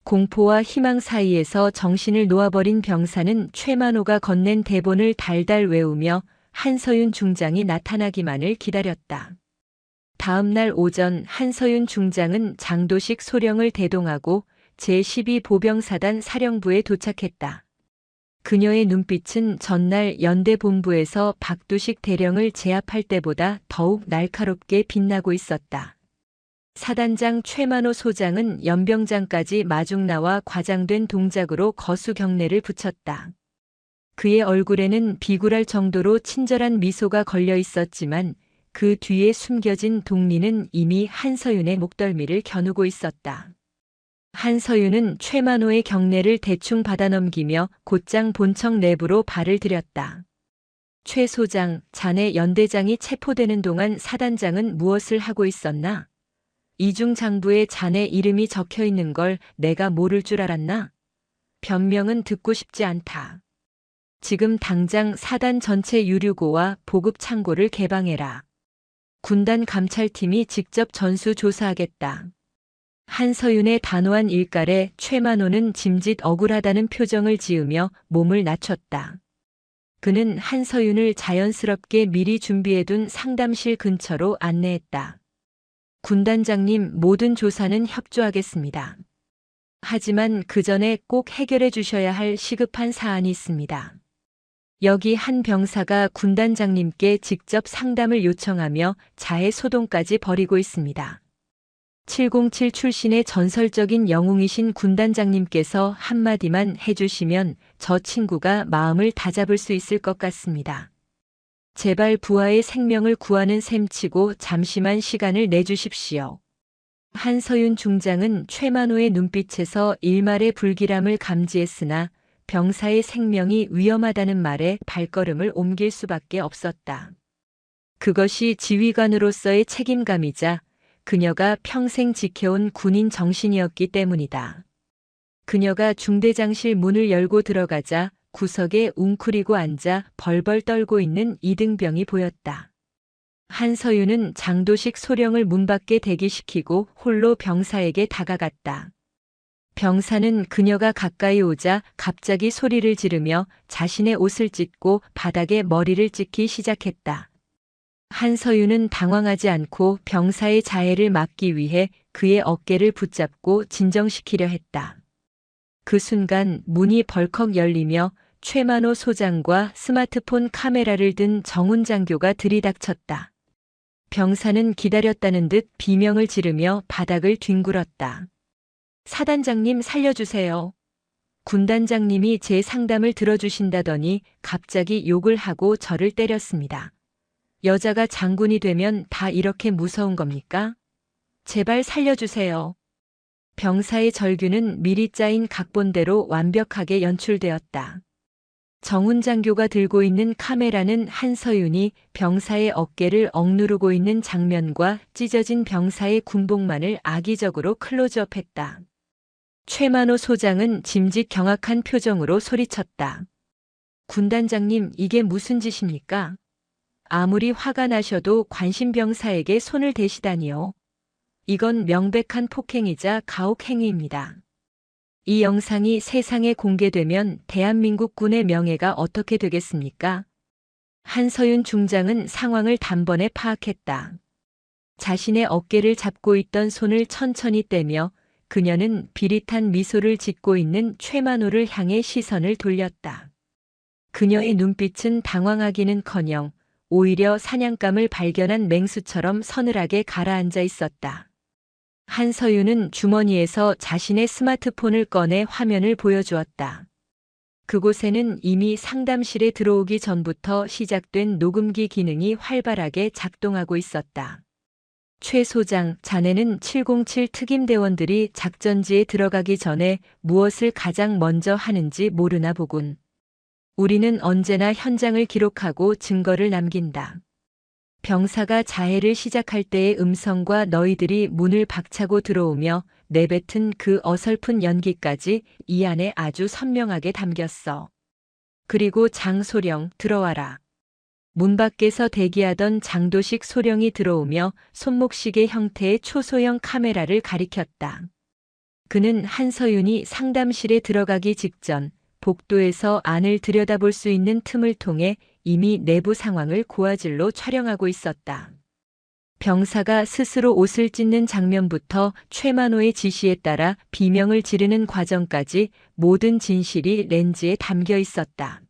공포와 희망 사이에서 정신을 놓아버린 병사는 최만호가 건넨 대본을 달달 외우며 한서윤 중장이 나타나기만을 기다렸다. 다음 날 오전 한서윤 중장은 장도식 소령을 대동하고 제12보병사단 사령부에 도착했다. 그녀의 눈빛은 전날 연대본부에서 박두식 대령을 제압할 때보다 더욱 날카롭게 빛나고 있었다. 사단장 최만호 소장은 연병장까지 마중 나와 과장된 동작으로 거수 경례를 붙였다. 그의 얼굴에는 비굴할 정도로 친절한 미소가 걸려 있었지만 그 뒤에 숨겨진 동리는 이미 한서윤의 목덜미를 겨누고 있었다. 한서윤은 최만호의 경례를 대충 받아넘기며 곧장 본청 내부로 발을 들였다. 최 소장, 자네 연대장이 체포되는 동안 사단장은 무엇을 하고 있었나? 이중 장부에 자네 이름이 적혀 있는 걸 내가 모를 줄 알았나? 변명은 듣고 싶지 않다. 지금 당장 사단 전체 유류고와 보급 창고를 개방해라. 군단 감찰팀이 직접 전수 조사하겠다. 한서윤의 단호한 일갈에 최만호는 짐짓 억울하다는 표정을 지으며 몸을 낮췄다. 그는 한서윤을 자연스럽게 미리 준비해둔 상담실 근처로 안내했다. 군단장님, 모든 조사는 협조하겠습니다. 하지만 그 전에 꼭 해결해 주셔야 할 시급한 사안이 있습니다. 여기 한 병사가 군단장님께 직접 상담을 요청하며 자해 소동까지 벌이고 있습니다. 707 출신의 전설적인 영웅이신 군단장님께서 한마디만 해주시면 저 친구가 마음을 다잡을 수 있을 것 같습니다. 제발 부하의 생명을 구하는 셈치고 잠시만 시간을 내주십시오. 한서윤 중장은 최만호의 눈빛에서 일말의 불길함을 감지했으나 병사의 생명이 위험하다는 말에 발걸음을 옮길 수밖에 없었다. 그것이 지휘관으로서의 책임감이자 그녀가 평생 지켜온 군인 정신이었기 때문이다. 그녀가 중대장실 문을 열고 들어가자 구석에 웅크리고 앉아 벌벌 떨고 있는 이등병이 보였다. 한서윤은 장도식 소령을 문 밖에 대기시키고 홀로 병사에게 다가갔다. 병사는 그녀가 가까이 오자 갑자기 소리를 지르며 자신의 옷을 찢고 바닥에 머리를 찍기 시작했다. 한서윤은 당황하지 않고 병사의 자해를 막기 위해 그의 어깨를 붙잡고 진정시키려 했다. 그 순간 문이 벌컥 열리며 최만호 소장과 스마트폰 카메라를 든 정훈 장교가 들이닥쳤다. 병사는 기다렸다는 듯 비명을 지르며 바닥을 뒹굴었다. 사단장님 살려주세요. 군단장님이 제 상담을 들어주신다더니 갑자기 욕을 하고 저를 때렸습니다. 여자가 장군이 되면 다 이렇게 무서운 겁니까? 제발 살려주세요. 병사의 절규는 미리 짜인 각본대로 완벽하게 연출되었다. 정훈 장교가 들고 있는 카메라는 한서윤이 병사의 어깨를 억누르고 있는 장면과 찢어진 병사의 군복만을 악의적으로 클로즈업했다. 최만호 소장은 짐짓 경악한 표정으로 소리쳤다. 군단장님, 이게 무슨 짓입니까? 아무리 화가 나셔도 관심병사에게 손을 대시다니요. 이건 명백한 폭행이자 가혹행위입니다. 이 영상이 세상에 공개되면 대한민국 군의 명예가 어떻게 되겠습니까? 한서윤 중장은 상황을 단번에 파악했다. 자신의 어깨를 잡고 있던 손을 천천히 떼며 그녀는 비릿한 미소를 짓고 있는 최만호를 향해 시선을 돌렸다. 그녀의 눈빛은 당황하기는커녕 오히려 사냥감을 발견한 맹수처럼 서늘하게 가라앉아 있었다. 한서윤은 주머니에서 자신의 스마트폰을 꺼내 화면을 보여주었다. 그곳에는 이미 상담실에 들어오기 전부터 시작된 녹음기 기능이 활발하게 작동하고 있었다. 최 소장, 자네는 707 특임대원들이 작전지에 들어가기 전에 무엇을 가장 먼저 하는지 모르나 보군. 우리는 언제나 현장을 기록하고 증거를 남긴다. 병사가 자해를 시작할 때의 음성과 너희들이 문을 박차고 들어오며 내뱉은 그 어설픈 연기까지 이 안에 아주 선명하게 담겼어. 그리고 장소령, 들어와라. 문 밖에서 대기하던 장도식 소령이 들어오며 손목시계 형태의 초소형 카메라를 가리켰다. 그는 한서윤이 상담실에 들어가기 직전 복도에서 안을 들여다볼 수 있는 틈을 통해 이미 내부 상황을 고화질로 촬영하고 있었다. 병사가 스스로 옷을 찢는 장면부터 최만호의 지시에 따라 비명을 지르는 과정까지 모든 진실이 렌즈에 담겨 있었다.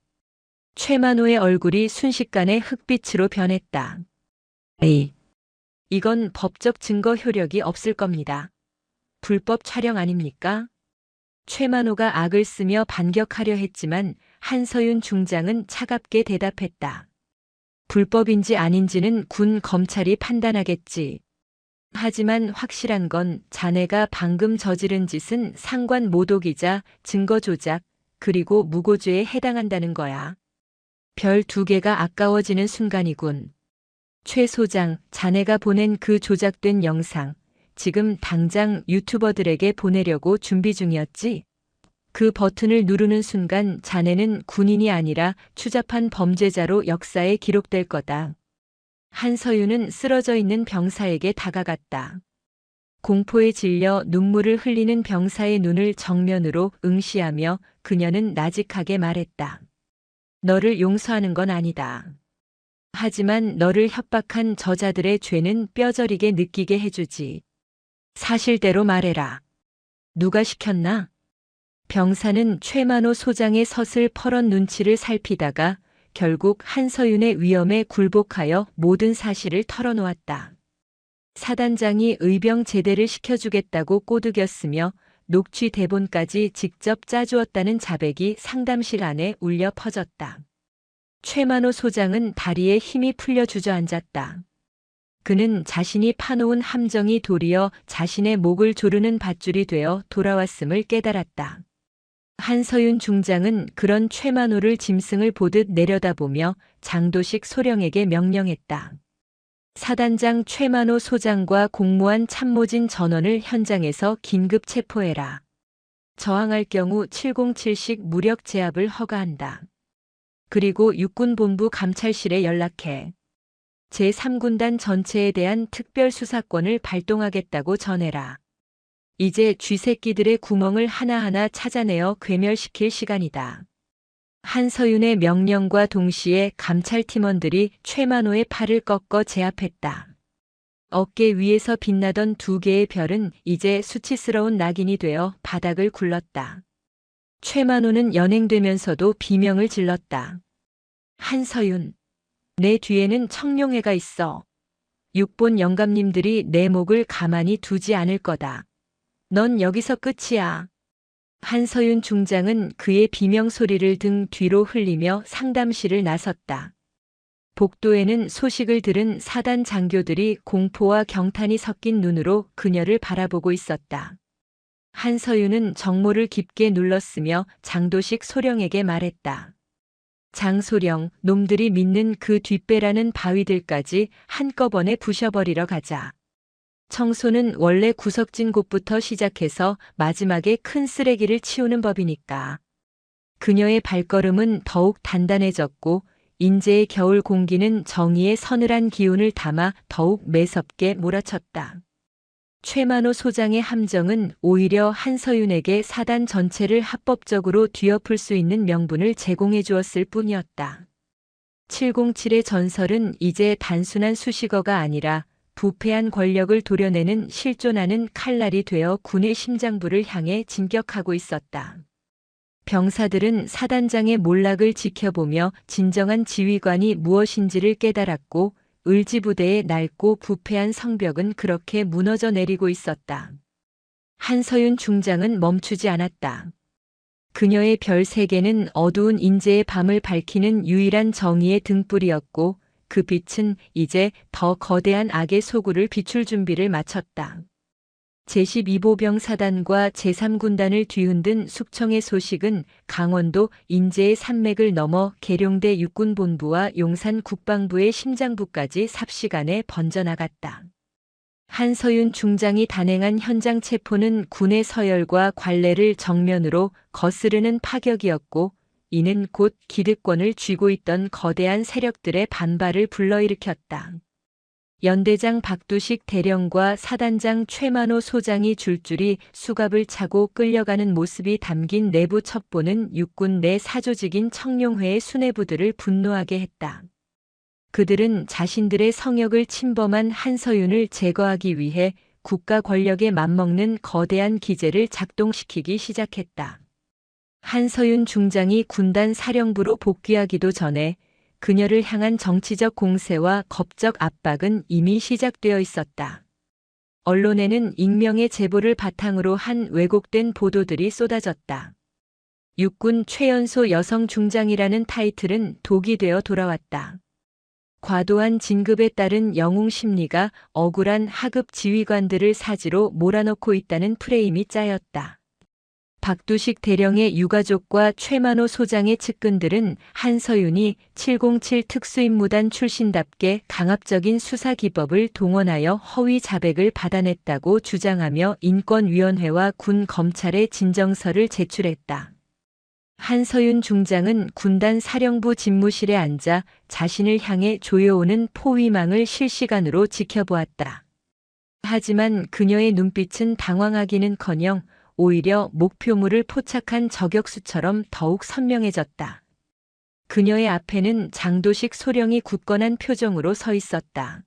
최만호의 얼굴이 순식간에 흑빛으로 변했다. 에이, 이건 법적 증거 효력이 없을 겁니다. 불법 촬영 아닙니까? 최만호가 악을 쓰며 반격하려 했지만 한서윤 중장은 차갑게 대답했다. 불법인지 아닌지는 군 검찰이 판단하겠지. 하지만 확실한 건 자네가 방금 저지른 짓은 상관 모독이자 증거 조작, 그리고 무고죄에 해당한다는 거야. 별 2개가 아까워지는 순간이군. 최 소장, 자네가 보낸 그 조작된 영상, 지금 당장 유튜버들에게 보내려고 준비 중이었지? 그 버튼을 누르는 순간 자네는 군인이 아니라 추잡한 범죄자로 역사에 기록될 거다. 한서윤은 쓰러져 있는 병사에게 다가갔다. 공포에 질려 눈물을 흘리는 병사의 눈을 정면으로 응시하며 그녀는 나직하게 말했다. 너를 용서하는 건 아니다. 하지만 너를 협박한 저자들의 죄는 뼈저리게 느끼게 해주지. 사실대로 말해라. 누가 시켰나? 병사는 최만호 소장의 서슬 퍼런 눈치를 살피다가 결국 한서윤의 위험에 굴복하여 모든 사실을 털어놓았다. 사단장이 의병 제대를 시켜주겠다고 꼬드겼으며 녹취 대본까지 직접 짜주었다는 자백이 상담실 안에 울려 퍼졌다. 최만호 소장은 다리에 힘이 풀려 주저앉았다. 그는 자신이 파놓은 함정이 도리어 자신의 목을 조르는 밧줄이 되어 돌아왔음을 깨달았다. 한서윤 중장은 그런 최만호를 짐승을 보듯 내려다보며 장도식 소령에게 명령했다. 사단장 최만호 소장과 공무원 참모진 전원을 현장에서 긴급 체포해라. 저항할 경우 707식 무력 제압을 허가한다. 그리고 육군본부 감찰실에 연락해 제3군단 전체에 대한 특별수사권을 발동하겠다고 전해라. 이제 쥐새끼들의 구멍을 하나하나 찾아내어 괴멸시킬 시간이다. 한서윤의 명령과 동시에 감찰팀원들이 최만호의 팔을 꺾어 제압했다. 어깨 위에서 빛나던 2개의 별은 이제 수치스러운 낙인이 되어 바닥을 굴렀다. 최만호는 연행되면서도 비명을 질렀다. 한서윤, 내 뒤에는 청룡회가 있어. 육본 영감님들이 내 목을 가만히 두지 않을 거다. 넌 여기서 끝이야. 한서윤 중장은 그의 비명소리를 등 뒤로 흘리며 상담실을 나섰다. 복도에는 소식을 들은 사단 장교들이 공포와 경탄이 섞인 눈으로 그녀를 바라보고 있었다. 한서윤은 정모를 깊게 눌렀으며 장도식 소령에게 말했다. 장소령, 놈들이 믿는 그 뒷배라는 바위들까지 한꺼번에 부셔버리러 가자. 청소는 원래 구석진 곳부터 시작해서 마지막에 큰 쓰레기를 치우는 법이니까. 그녀의 발걸음은 더욱 단단해졌고 인제의 겨울 공기는 정의의 서늘한 기운을 담아 더욱 매섭게 몰아쳤다. 최만호 소장의 함정은 오히려 한서윤에게 사단 전체를 합법적으로 뒤엎을 수 있는 명분을 제공해 주었을 뿐이었다. 707의 전설은 이제 단순한 수식어가 아니라 부패한 권력을 도려내는 실존하는 칼날이 되어 군의 심장부를 향해 진격하고 있었다. 병사들은 사단장의 몰락을 지켜보며 진정한 지휘관이 무엇인지를 깨달았고 을지부대의 낡고 부패한 성벽은 그렇게 무너져 내리고 있었다. 한서윤 중장은 멈추지 않았다. 그녀의 별 3개는 어두운 인재의 밤을 밝히는 유일한 정의의 등불이었고 그 빛은 이제 더 거대한 악의 소굴을 비출 준비를 마쳤다. 제12보병 사단과 제3군단을 뒤흔든 숙청의 소식은 강원도 인제의 산맥을 넘어 계룡대 육군본부와 용산 국방부의 심장부까지 삽시간에 번져나갔다. 한서윤 중장이 단행한 현장 체포는 군의 서열과 관례를 정면으로 거스르는 파격이었고, 이는 곧 기득권을 쥐고 있던 거대한 세력들의 반발을 불러일으켰다. 연대장 박두식 대령과 사단장 최만호 소장이 줄줄이 수갑을 차고 끌려가는 모습이 담긴 내부 첩보는 육군 내 사조직인 청룡회의 수뇌부들을 분노하게 했다. 그들은 자신들의 성역을 침범한 한서윤을 제거하기 위해 국가 권력에 맞먹는 거대한 기제를 작동시키기 시작했다. 한서윤 중장이 군단 사령부로 복귀하기도 전에 그녀를 향한 정치적 공세와 법적 압박은 이미 시작되어 있었다. 언론에는 익명의 제보를 바탕으로 한 왜곡된 보도들이 쏟아졌다. 육군 최연소 여성 중장이라는 타이틀은 독이 되어 돌아왔다. 과도한 진급에 따른 영웅 심리가 억울한 하급 지휘관들을 사지로 몰아넣고 있다는 프레임이 짜였다. 박두식 대령의 유가족과 최만호 소장의 측근들은 한서윤이 707 특수임무단 출신답게 강압적인 수사 기법을 동원하여 허위 자백을 받아냈다고 주장하며 인권위원회와 군 검찰에 진정서를 제출했다. 한서윤 중장은 군단 사령부 집무실에 앉아 자신을 향해 조여오는 포위망을 실시간으로 지켜보았다. 하지만 그녀의 눈빛은 당황하기는커녕 오히려 목표물을 포착한 저격수처럼 더욱 선명해졌다. 그녀의 앞에는 장도식 소령이 굳건한 표정으로 서 있었다.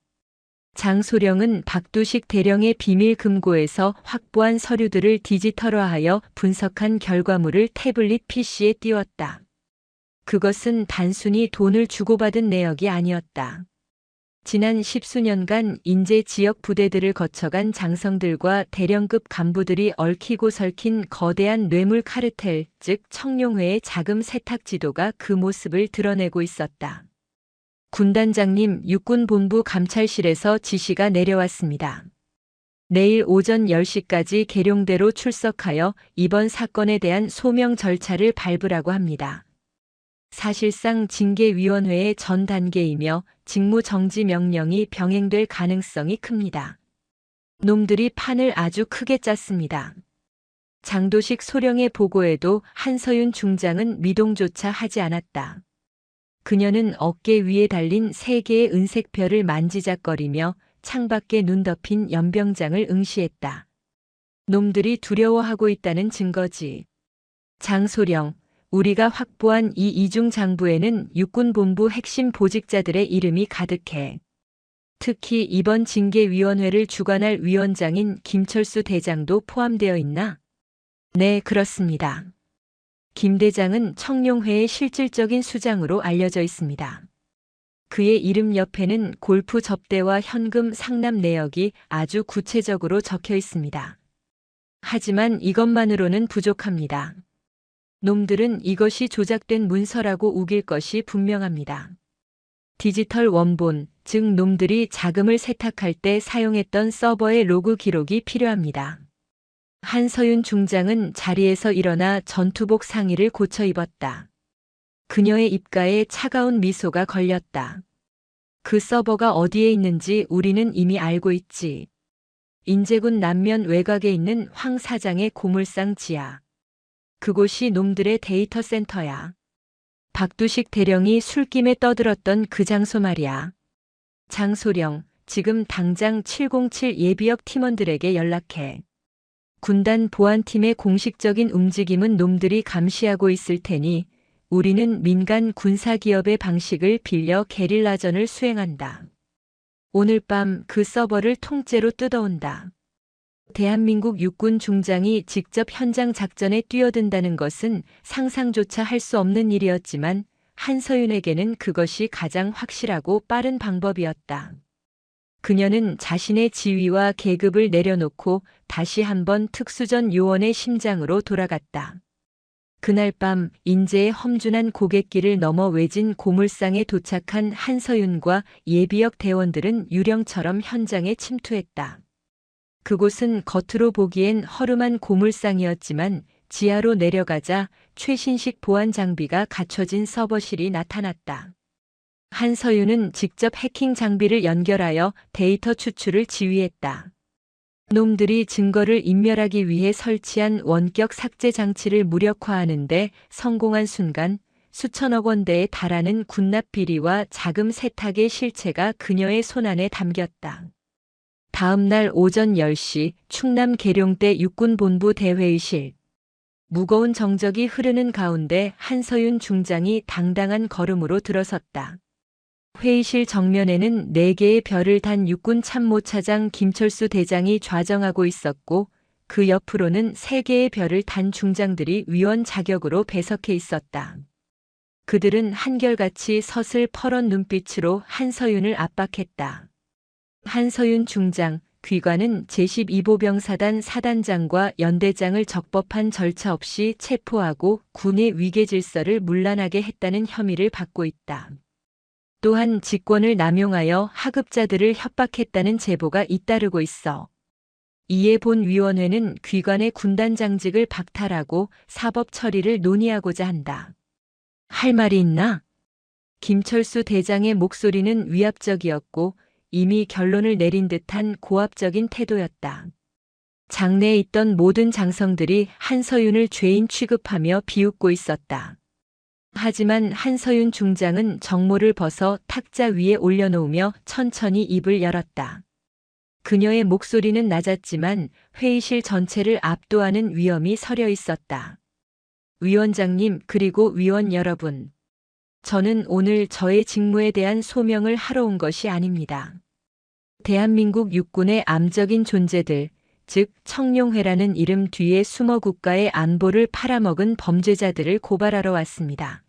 장 소령은 박두식 대령의 비밀 금고에서 확보한 서류들을 디지털화하여 분석한 결과물을 태블릿 PC에 띄웠다. 그것은 단순히 돈을 주고받은 내역이 아니었다. 지난 10수년간 인제 지역 부대들을 거쳐간 장성들과 대령급 간부들이 얽히고 설킨 거대한 뇌물 카르텔, 즉 청룡회의 자금 세탁 지도가 그 모습을 드러내고 있었다. 군단장님, 육군본부 감찰실에서 지시가 내려왔습니다. 내일 오전 10시까지 계룡대로 출석하여 이번 사건에 대한 소명 절차를 밟으라고 합니다. 사실상 징계위원회의 전 단계이며 직무 정지 명령이 병행될 가능성이 큽니다. 놈들이 판을 아주 크게 짰습니다. 장도식 소령의 보고에도 한서윤 중장은 미동조차 하지 않았다. 그녀는 어깨 위에 달린 3개의 은색별을 만지작거리며 창밖에 눈 덮인 연병장을 응시했다. 놈들이 두려워하고 있다는 증거지. 장소령, 우리가 확보한 이 이중 장부에는 육군본부 핵심 보직자들의 이름이 가득해. 특히 이번 징계위원회를 주관할 위원장인 김철수 대장도 포함되어 있나? 네, 그렇습니다. 김 대장은 청룡회의 실질적인 수장으로 알려져 있습니다. 그의 이름 옆에는 골프 접대와 현금 상납 내역이 아주 구체적으로 적혀 있습니다. 하지만 이것만으로는 부족합니다. 놈들은 이것이 조작된 문서라고 우길 것이 분명합니다. 디지털 원본, 즉 놈들이 자금을 세탁할 때 사용했던 서버의 로그 기록이 필요합니다. 한서윤 중장은 자리에서 일어나 전투복 상의를 고쳐 입었다. 그녀의 입가에 차가운 미소가 걸렸다. 그 서버가 어디에 있는지 우리는 이미 알고 있지. 인제군 남면 외곽에 있는 황 사장의 고물상 지하. 그곳이 놈들의 데이터 센터야. 박두식 대령이 술김에 떠들었던 그 장소 말이야. 장소령, 지금 당장 707 예비역 팀원들에게 연락해. 군단 보안팀의 공식적인 움직임은 놈들이 감시하고 있을 테니 우리는 민간 군사기업의 방식을 빌려 게릴라전을 수행한다. 오늘 밤 그 서버를 통째로 뜯어온다. 대한민국 육군 중장이 직접 현장 작전에 뛰어든다는 것은 상상조차 할 수 없는 일이었지만 한서윤에게는 그것이 가장 확실하고 빠른 방법이었다. 그녀는 자신의 지위와 계급을 내려놓고 다시 한번 특수전 요원의 심장으로 돌아갔다. 그날 밤 인제의 험준한 고갯길을 넘어 외진 고물상에 도착한 한서윤과 예비역 대원들은 유령처럼 현장에 침투했다. 그곳은 겉으로 보기엔 허름한 고물상이었지만 지하로 내려가자 최신식 보안 장비가 갖춰진 서버실이 나타났다. 한서윤은 직접 해킹 장비를 연결하여 데이터 추출을 지휘했다. 놈들이 증거를 인멸하기 위해 설치한 원격 삭제 장치를 무력화하는데 성공한 순간 수천억 원대에 달하는 군납 비리와 자금 세탁의 실체가 그녀의 손안에 담겼다. 다음 날 오전 10시 충남 계룡대 육군본부 대회의실. 무거운 정적이 흐르는 가운데 한서윤 중장이 당당한 걸음으로 들어섰다. 회의실 정면에는 4개의 별을 단 육군 참모차장 김철수 대장이 좌정하고 있었고 그 옆으로는 3개의 별을 단 중장들이 위원 자격으로 배석해 있었다. 그들은 한결같이 서슬 퍼런 눈빛으로 한서윤을 압박했다. 한서윤 중장, 귀관은 제12보병사단 사단장과 연대장을 적법한 절차 없이 체포하고 군의 위계 질서를 문란하게 했다는 혐의를 받고 있다. 또한 직권을 남용하여 하급자들을 협박했다는 제보가 잇따르고 있어. 이에 본 위원회는 귀관의 군단장직을 박탈하고 사법 처리를 논의하고자 한다. 할 말이 있나? 김철수 대장의 목소리는 위압적이었고 이미 결론을 내린 듯한 고압적인 태도였다. 장내에 있던 모든 장성들이 한서윤을 죄인 취급하며 비웃고 있었다. 하지만 한서윤 중장은 정모를 벗어 탁자 위에 올려놓으며 천천히 입을 열었다. 그녀의 목소리는 낮았지만 회의실 전체를 압도하는 위엄이 서려 있었다. 위원장님 그리고 위원 여러분. 저는 오늘 저의 직무에 대한 소명을 하러 온 것이 아닙니다. 대한민국 육군의 암적인 존재들, 즉 청룡회라는 이름 뒤에 숨어 국가의 안보를 팔아먹은 범죄자들을 고발하러 왔습니다.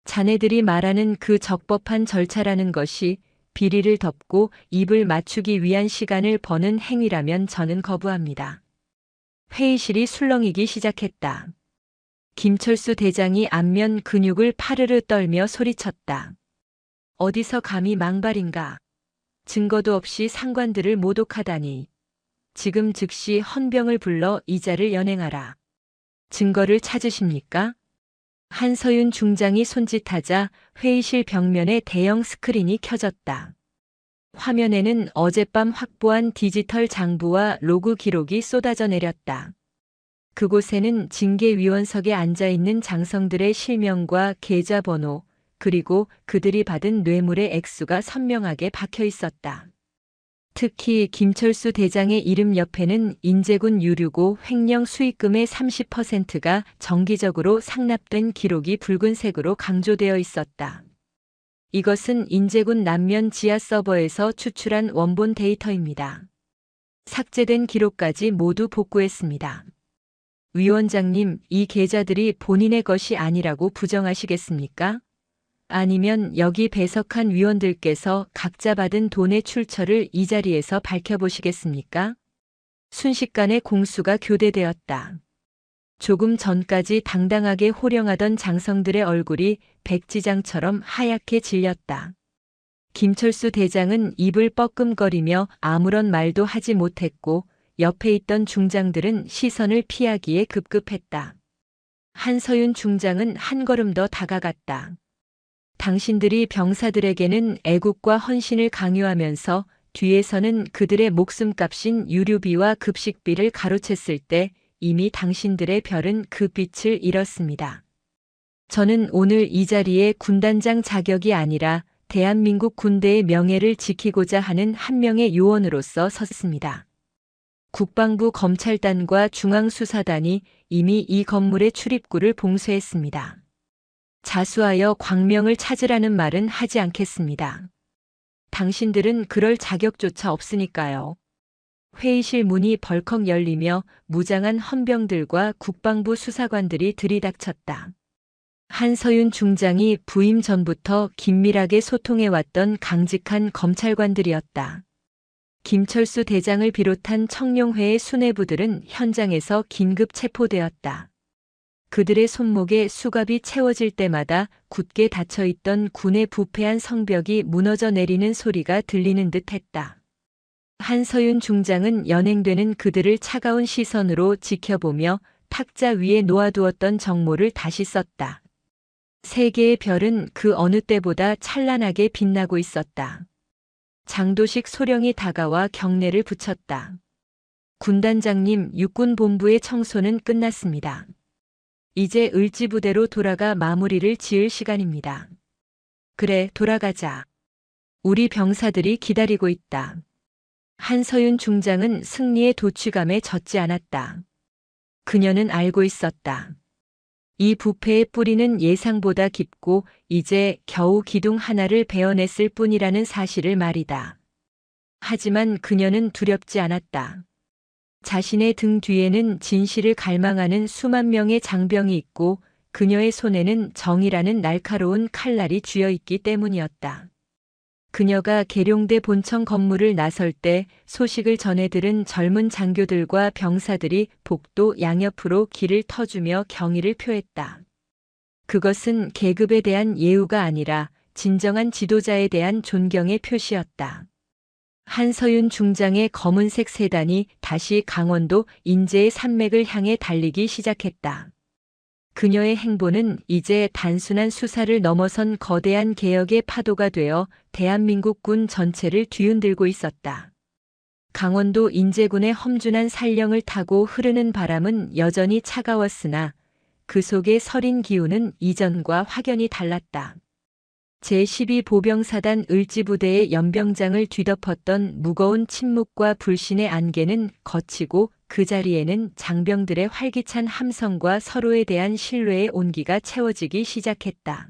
자네들이 말하는 그 적법한 절차라는 것이 비리를 덮고 입을 맞추기 위한 시간을 버는 행위라면 저는 거부합니다. 회의실이 술렁이기 시작했다. 김철수 대장이 안면 근육을 파르르 떨며 소리쳤다. 어디서 감히 망발인가? 증거도 없이 상관들을 모독하다니. 지금 즉시 헌병을 불러 이자를 연행하라. 증거를 찾으십니까? 한서윤 중장이 손짓하자 회의실 벽면에 대형 스크린이 켜졌다. 화면에는 어젯밤 확보한 디지털 장부와 로그 기록이 쏟아져 내렸다. 그곳에는 징계위원석에 앉아있는 장성들의 실명과 계좌번호, 그리고 그들이 받은 뇌물의 액수가 선명하게 박혀 있었다. 특히 김철수 대장의 이름 옆에는 인제군 유류고 횡령 수익금의 30%가 정기적으로 상납된 기록이 붉은색으로 강조되어 있었다. 이것은 인제군 남면 지하 서버에서 추출한 원본 데이터입니다. 삭제된 기록까지 모두 복구했습니다. 위원장님, 이 계좌들이 본인의 것이 아니라고 부정하시겠습니까? 아니면 여기 배석한 위원들께서 각자 받은 돈의 출처를 이 자리에서 밝혀보시겠습니까? 순식간에 공수가 교대되었다. 조금 전까지 당당하게 호령하던 장성들의 얼굴이 백지장처럼 하얗게 질렸다. 김철수 대장은 입을 뻐끔거리며 아무런 말도 하지 못했고 옆에 있던 중장들은 시선을 피하기에 급급했다. 한서윤 중장은 한 걸음 더 다가갔다. 당신들이 병사들에게는 애국과 헌신을 강요하면서 뒤에서는 그들의 목숨값인 유류비와 급식비를 가로챘을 때 이미 당신들의 별은 그 빛을 잃었습니다. 저는 오늘 이 자리에 군단장 자격이 아니라 대한민국 군대의 명예를 지키고자 하는 한 명의 요원으로서 섰습니다. 국방부 검찰단과 중앙수사단이 이미 이 건물의 출입구를 봉쇄했습니다. 자수하여 광명을 찾으라는 말은 하지 않겠습니다. 당신들은 그럴 자격조차 없으니까요. 회의실 문이 벌컥 열리며 무장한 헌병들과 국방부 수사관들이 들이닥쳤다. 한서윤 중장이 부임 전부터 긴밀하게 소통해왔던 강직한 검찰관들이었다. 김철수 대장을 비롯한 청룡회의 수뇌부들은 현장에서 긴급 체포되었다. 그들의 손목에 수갑이 채워질 때마다 굳게 닫혀있던 군의 부패한 성벽이 무너져 내리는 소리가 들리는 듯 했다. 한서윤 중장은 연행되는 그들을 차가운 시선으로 지켜보며 탁자 위에 놓아두었던 정모를 다시 썼다. 세 개의 별은 그 어느 때보다 찬란하게 빛나고 있었다. 장도식 소령이 다가와 경례를 붙였다. 군단장님, 육군본부의 청소는 끝났습니다. 이제 을지부대로 돌아가 마무리를 지을 시간입니다. 그래, 돌아가자. 우리 병사들이 기다리고 있다. 한서윤 중장은 승리의 도취감에 젖지 않았다. 그녀는 알고 있었다. 이 부패의 뿌리는 예상보다 깊고 이제 겨우 기둥 하나를 베어냈을 뿐이라는 사실을 말이다. 하지만 그녀는 두렵지 않았다. 자신의 등 뒤에는 진실을 갈망하는 수만 명의 장병이 있고 그녀의 손에는 정이라는 날카로운 칼날이 쥐어 있기 때문이었다. 그녀가 계룡대 본청 건물을 나설 때 소식을 전해 들은 젊은 장교들과 병사들이 복도 양옆으로 길을 터주며 경의를 표했다. 그것은 계급에 대한 예우가 아니라 진정한 지도자에 대한 존경의 표시였다. 한서윤 중장의 검은색 세단이 다시 강원도 인제의 산맥을 향해 달리기 시작했다. 그녀의 행보는 이제 단순한 수사를 넘어선 거대한 개혁의 파도가 되어 대한민국 군 전체를 뒤흔들고 있었다. 강원도 인제군의 험준한 산령을 타고 흐르는 바람은 여전히 차가웠으나 그 속의 서린 기운은 이전과 확연히 달랐다. 제12보병사단 을지부대의 연병장을 뒤덮었던 무거운 침묵과 불신의 안개는 걷히고 그 자리에는 장병들의 활기찬 함성과 서로에 대한 신뢰의 온기가 채워지기 시작했다.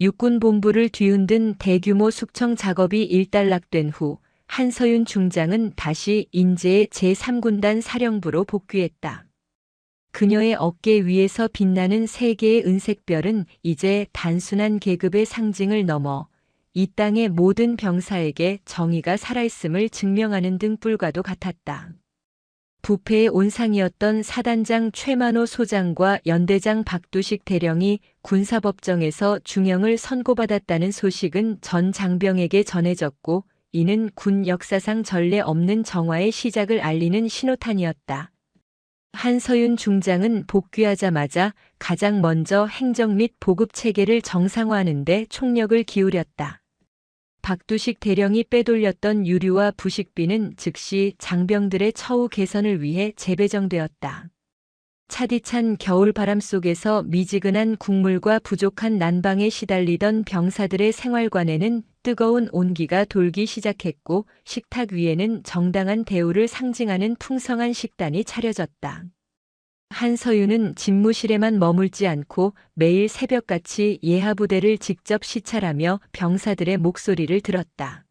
육군본부를 뒤흔든 대규모 숙청 작업이 일단락된 후 한서윤 중장은 다시 인제의 제3군단 사령부로 복귀했다. 그녀의 어깨 위에서 빛나는 세 개의 은색별은 이제 단순한 계급의 상징을 넘어 이 땅의 모든 병사에게 정의가 살아있음을 증명하는 등불과도 같았다. 부패의 온상이었던 사단장 최만호 소장과 연대장 박두식 대령이 군사법정에서 중형을 선고받았다는 소식은 전 장병에게 전해졌고 이는 군 역사상 전례 없는 정화의 시작을 알리는 신호탄이었다. 한서윤 중장은 복귀하자마자 가장 먼저 행정 및 보급 체계를 정상화하는 데 총력을 기울였다. 박두식 대령이 빼돌렸던 유류와 부식비는 즉시 장병들의 처우 개선을 위해 재배정되었다. 차디찬 겨울바람 속에서 미지근한 국물과 부족한 난방에 시달리던 병사들의 생활관에는 뜨거운 온기가 돌기 시작했고 식탁 위에는 정당한 대우를 상징하는 풍성한 식단이 차려졌다. 한서윤은 집무실에만 머물지 않고 매일 새벽같이 예하부대를 직접 시찰하며 병사들의 목소리를 들었다.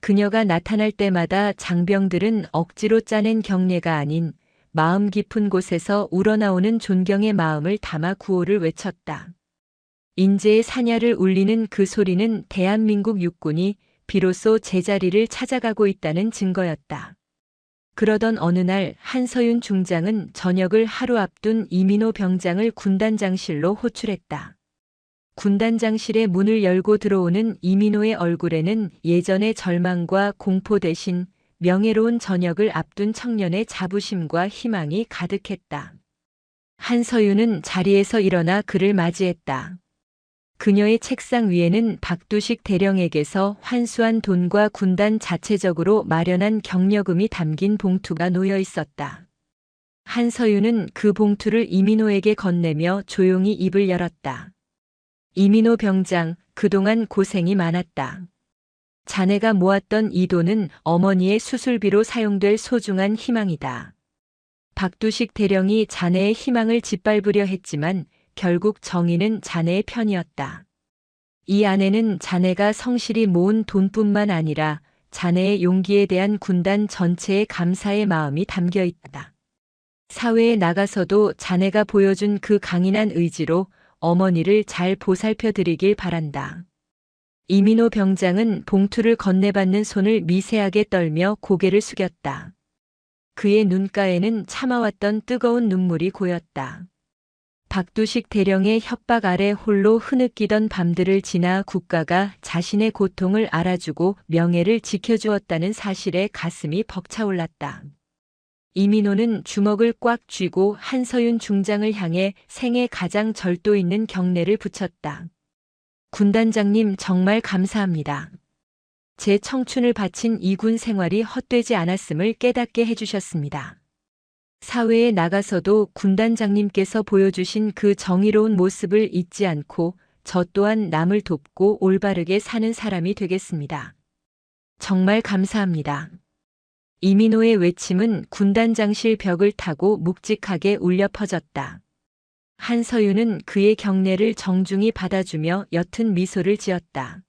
그녀가 나타날 때마다 장병들은 억지로 짜낸 경례가 아닌 마음 깊은 곳에서 우러나오는 존경의 마음을 담아 구호를 외쳤다. 인제의 사냐를 울리는 그 소리는 대한민국 육군이 비로소 제자리를 찾아가고 있다는 증거였다. 그러던 어느 날 한서윤 중장은 저녁을 하루 앞둔 이민호 병장을 군단장실로 호출했다. 군단장실의 문을 열고 들어오는 이민호의 얼굴에는 예전의 절망과 공포 대신 명예로운 저녁을 앞둔 청년의 자부심과 희망이 가득했다. 한서윤은 자리에서 일어나 그를 맞이했다. 그녀의 책상 위에는 박두식 대령에게서 환수한 돈과 군단 자체적으로 마련한 경력금이 담긴 봉투가 놓여 있었다. 한서윤은 그 봉투를 이민호에게 건네며 조용히 입을 열었다. 이민호 병장, 그동안 고생이 많았다. 자네가 모았던 이 돈은 어머니의 수술비로 사용될 소중한 희망이다. 박두식 대령이 자네의 희망을 짓밟으려 했지만 결국 정의는 자네의 편이었다. 이 안에는 자네가 성실히 모은 돈뿐만 아니라 자네의 용기에 대한 군단 전체의 감사의 마음이 담겨 있다. 사회에 나가서도 자네가 보여준 그 강인한 의지로 어머니를 잘 보살펴 드리길 바란다. 이민호 병장은 봉투를 건네받는 손을 미세하게 떨며 고개를 숙였다. 그의 눈가에는 참아왔던 뜨거운 눈물이 고였다. 박두식 대령의 협박 아래 홀로 흐느끼던 밤들을 지나 국가가 자신의 고통을 알아주고 명예를 지켜주었다는 사실에 가슴이 벅차올랐다. 이민호는 주먹을 꽉 쥐고 한서윤 중장을 향해 생애 가장 절도 있는 경례를 붙였다. 군단장님 정말 감사합니다. 제 청춘을 바친 이 군 생활이 헛되지 않았음을 깨닫게 해주셨습니다. 사회에 나가서도 군단장님께서 보여주신 그 정의로운 모습을 잊지 않고 저 또한 남을 돕고 올바르게 사는 사람이 되겠습니다. 정말 감사합니다. 이민호의 외침은 군단장실 벽을 타고 묵직하게 울려 퍼졌다. 한서윤은 그의 경례를 정중히 받아주며 옅은 미소를 지었다.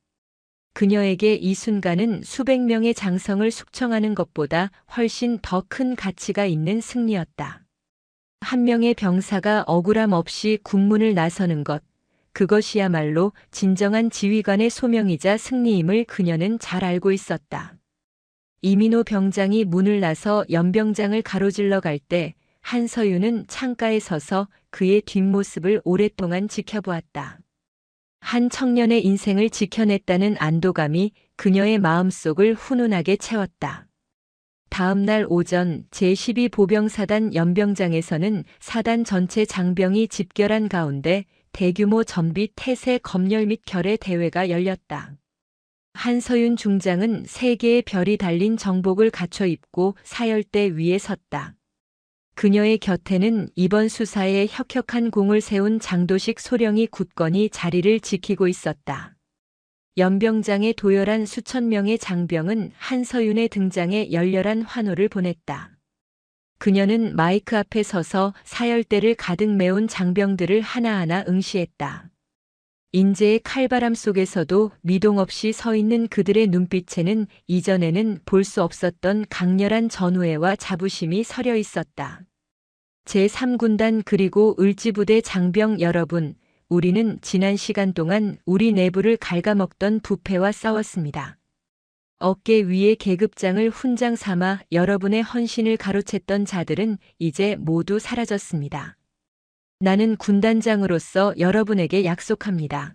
그녀에게 이 순간은 수백 명의 장성을 숙청하는 것보다 훨씬 더 큰 가치가 있는 승리였다. 한 명의 병사가 억울함 없이 군문을 나서는 것, 그것이야말로 진정한 지휘관의 소명이자 승리임을 그녀는 잘 알고 있었다. 이민호 병장이 문을 나서 연병장을 가로질러 갈 때 한서윤은 창가에 서서 그의 뒷모습을 오랫동안 지켜보았다. 한 청년의 인생을 지켜냈다는 안도감이 그녀의 마음속을 훈훈하게 채웠다. 다음 날 오전 제12보병사단 연병장에서는 사단 전체 장병이 집결한 가운데 대규모 전비 태세 검열 및 결의 대회가 열렸다. 한서윤 중장은 3개의 별이 달린 정복을 갖춰 입고 사열대 위에 섰다. 그녀의 곁에는 이번 수사에 혁혁한 공을 세운 장도식 소령이 굳건히 자리를 지키고 있었다. 연병장에 도열한 수천 명의 장병은 한서윤의 등장에 열렬한 환호를 보냈다. 그녀는 마이크 앞에 서서 사열대를 가득 메운 장병들을 하나하나 응시했다. 인재의 칼바람 속에서도 미동 없이 서 있는 그들의 눈빛에는 이전에는 볼 수 없었던 강렬한 전우애와 자부심이 서려 있었다. 제3군단 그리고 을지부대 장병 여러분, 우리는 지난 시간 동안 우리 내부를 갉아먹던 부패와 싸웠습니다. 어깨 위에 계급장을 훈장 삼아 여러분의 헌신을 가로챘던 자들은 이제 모두 사라졌습니다. 나는 군단장으로서 여러분에게 약속합니다.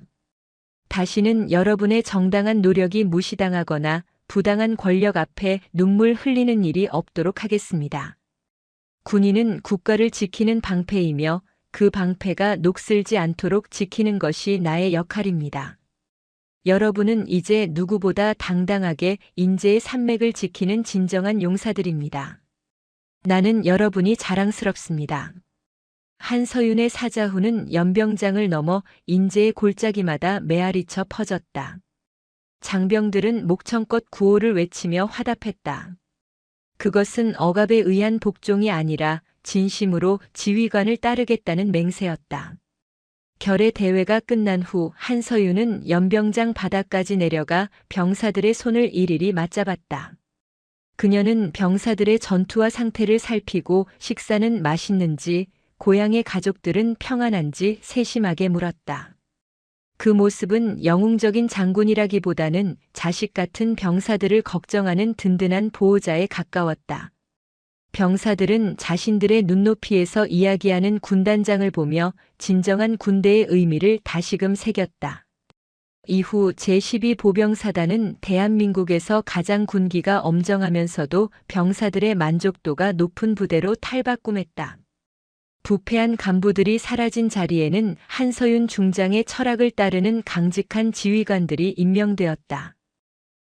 다시는 여러분의 정당한 노력이 무시당하거나 부당한 권력 앞에 눈물 흘리는 일이 없도록 하겠습니다. 군인은 국가를 지키는 방패이며 그 방패가 녹슬지 않도록 지키는 것이 나의 역할입니다. 여러분은 이제 누구보다 당당하게 인재의 산맥을 지키는 진정한 용사들입니다. 나는 여러분이 자랑스럽습니다. 한서윤의 사자후는 연병장을 넘어 인재의 골짜기마다 메아리쳐 퍼졌다. 장병들은 목청껏 구호를 외치며 화답했다. 그것은 억압에 의한 복종이 아니라 진심으로 지휘관을 따르겠다는 맹세였다. 결의 대회가 끝난 후 한서윤은 연병장 바닥까지 내려가 병사들의 손을 일일이 맞잡았다. 그녀는 병사들의 전투와 상태를 살피고 식사는 맛있는지, 고향의 가족들은 평안한지 세심하게 물었다. 그 모습은 영웅적인 장군이라기보다는 자식 같은 병사들을 걱정하는 든든한 보호자에 가까웠다. 병사들은 자신들의 눈높이에서 이야기하는 군단장을 보며 진정한 군대의 의미를 다시금 새겼다. 이후 제12보병사단은 대한민국에서 가장 군기가 엄정하면서도 병사들의 만족도가 높은 부대로 탈바꿈했다. 부패한 간부들이 사라진 자리에는 한서윤 중장의 철학을 따르는 강직한 지휘관들이 임명되었다.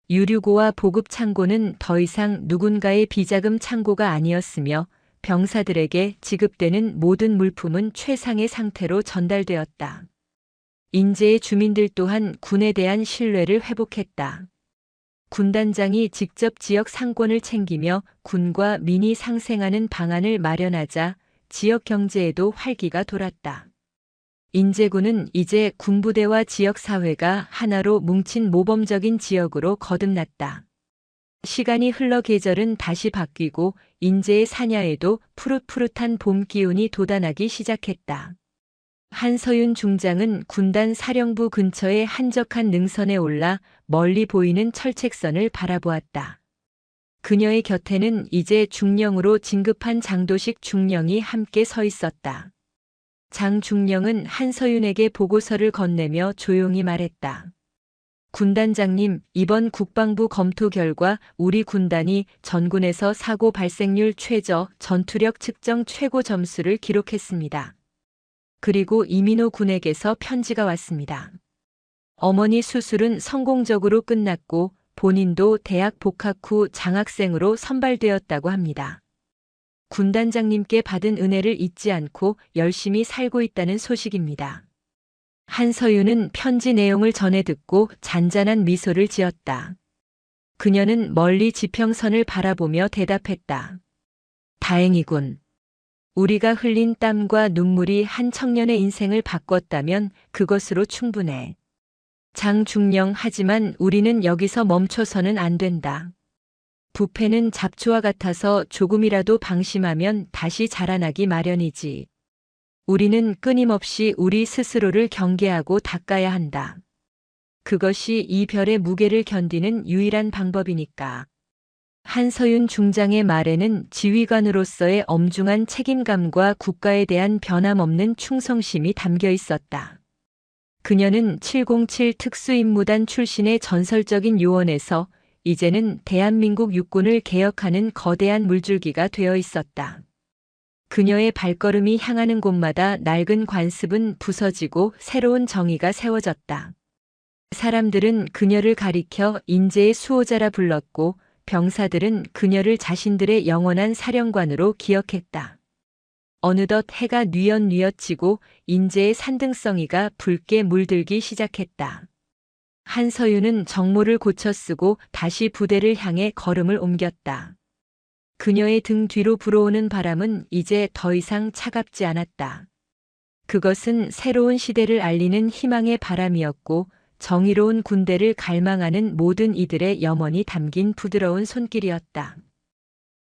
유류고와 보급 창고는 더 이상 누군가의 비자금 창고가 아니었으며 병사들에게 지급되는 모든 물품은 최상의 상태로 전달되었다. 인제의 주민들 또한 군에 대한 신뢰를 회복했다. 군단장이 직접 지역 상권을 챙기며 군과 민이 상생하는 방안을 마련하자 지역 경제에도 활기가 돌았다. 인제군은 이제 군부대와 지역사회가 하나로 뭉친 모범적인 지역으로 거듭났다. 시간이 흘러 계절은 다시 바뀌고 인제의 사냐에도 푸릇푸릇한 봄 기운이 돋아나기 시작했다. 한서윤 중장은 군단 사령부 근처의 한적한 능선에 올라 멀리 보이는 철책선을 바라보았다. 그녀의 곁에는 이제 중령으로 진급한 장도식 중령이 함께 서 있었다. 장중령은 한서윤에게 보고서를 건네며 조용히 말했다. 군단장님, 이번 국방부 검토 결과 우리 군단이 전군에서 사고 발생률 최저, 전투력 측정 최고 점수를 기록했습니다. 그리고 이민호 군에게서 편지가 왔습니다. 어머니 수술은 성공적으로 끝났고 본인도 대학 복학 후 장학생으로 선발되었다고 합니다. 군단장님께 받은 은혜를 잊지 않고 열심히 살고 있다는 소식입니다. 한서윤은 편지 내용을 전해 듣고 잔잔한 미소를 지었다. 그녀는 멀리 지평선을 바라보며 대답했다. 다행이군. 우리가 흘린 땀과 눈물이 한 청년의 인생을 바꿨다면 그것으로 충분해. 장중령, 하지만 우리는 여기서 멈춰서는 안 된다. 부패는 잡초와 같아서 조금이라도 방심하면 다시 자라나기 마련이지. 우리는 끊임없이 우리 스스로를 경계하고 닦아야 한다. 그것이 이 별의 무게를 견디는 유일한 방법이니까. 한서윤 중장의 말에는 지휘관으로서의 엄중한 책임감과 국가에 대한 변함없는 충성심이 담겨 있었다. 그녀는 707 특수임무단 출신의 전설적인 요원에서 이제는 대한민국 육군을 개혁하는 거대한 물줄기가 되어 있었다. 그녀의 발걸음이 향하는 곳마다 낡은 관습은 부서지고 새로운 정의가 세워졌다. 사람들은 그녀를 가리켜 인재의 수호자라 불렀고 병사들은 그녀를 자신들의 영원한 사령관으로 기억했다. 어느덧 해가 뉘엿뉘엿 지고 인재의 산등성이가 붉게 물들기 시작했다. 한서윤은 정모를 고쳐 쓰고 다시 부대를 향해 걸음을 옮겼다. 그녀의 등 뒤로 불어오는 바람은 이제 더 이상 차갑지 않았다. 그것은 새로운 시대를 알리는 희망의 바람이었고 정의로운 군대를 갈망하는 모든 이들의 염원이 담긴 부드러운 손길이었다.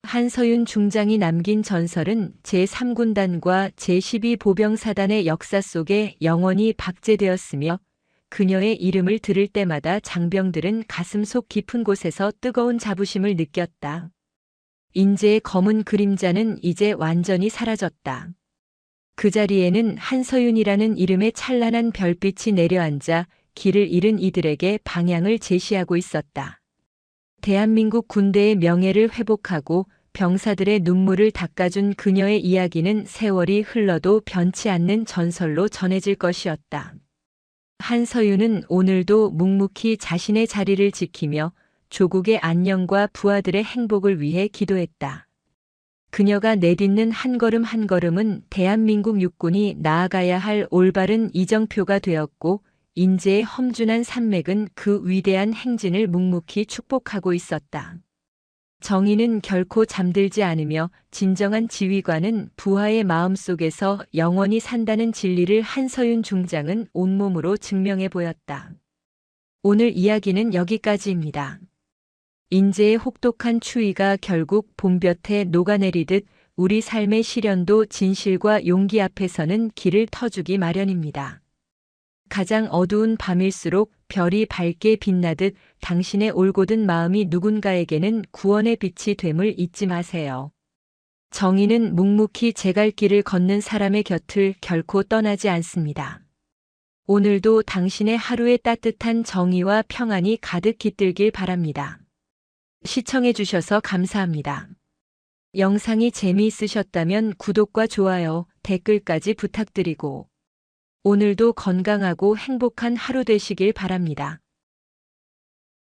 한서윤 중장이 남긴 전설은 제3군단과 제12보병사단의 역사 속에 영원히 박제되었으며 그녀의 이름을 들을 때마다 장병들은 가슴속 깊은 곳에서 뜨거운 자부심을 느꼈다. 인재의 검은 그림자는 이제 완전히 사라졌다. 그 자리에는 한서윤이라는 이름의 찬란한 별빛이 내려앉아 길을 잃은 이들에게 방향을 제시하고 있었다. 대한민국 군대의 명예를 회복하고 병사들의 눈물을 닦아준 그녀의 이야기는 세월이 흘러도 변치 않는 전설로 전해질 것이었다. 한서윤은 오늘도 묵묵히 자신의 자리를 지키며 조국의 안녕과 부하들의 행복을 위해 기도했다. 그녀가 내딛는 한 걸음 한 걸음은 대한민국 육군이 나아가야 할 올바른 이정표가 되었고 인재의 험준한 산맥은 그 위대한 행진을 묵묵히 축복하고 있었다. 정의는 결코 잠들지 않으며 진정한 지휘관은 부하의 마음속에서 영원히 산다는 진리를 한서윤 중장은 온몸으로 증명해 보였다. 오늘 이야기는 여기까지입니다. 인재의 혹독한 추위가 결국 봄볕에 녹아내리듯 우리 삶의 시련도 진실과 용기 앞에서는 길을 터주기 마련입니다. 가장 어두운 밤일수록 별이 밝게 빛나듯 당신의 올곧은 마음이 누군가에게는 구원의 빛이 됨을 잊지 마세요. 정의는 묵묵히 제 갈 길을 걷는 사람의 곁을 결코 떠나지 않습니다. 오늘도 당신의 하루에 따뜻한 정의와 평안이 가득 깃들길 바랍니다. 시청해 주셔서 감사합니다. 영상이 재미있으셨다면 구독과 좋아요, 댓글까지 부탁드리고 오늘도 건강하고 행복한 하루 되시길 바랍니다.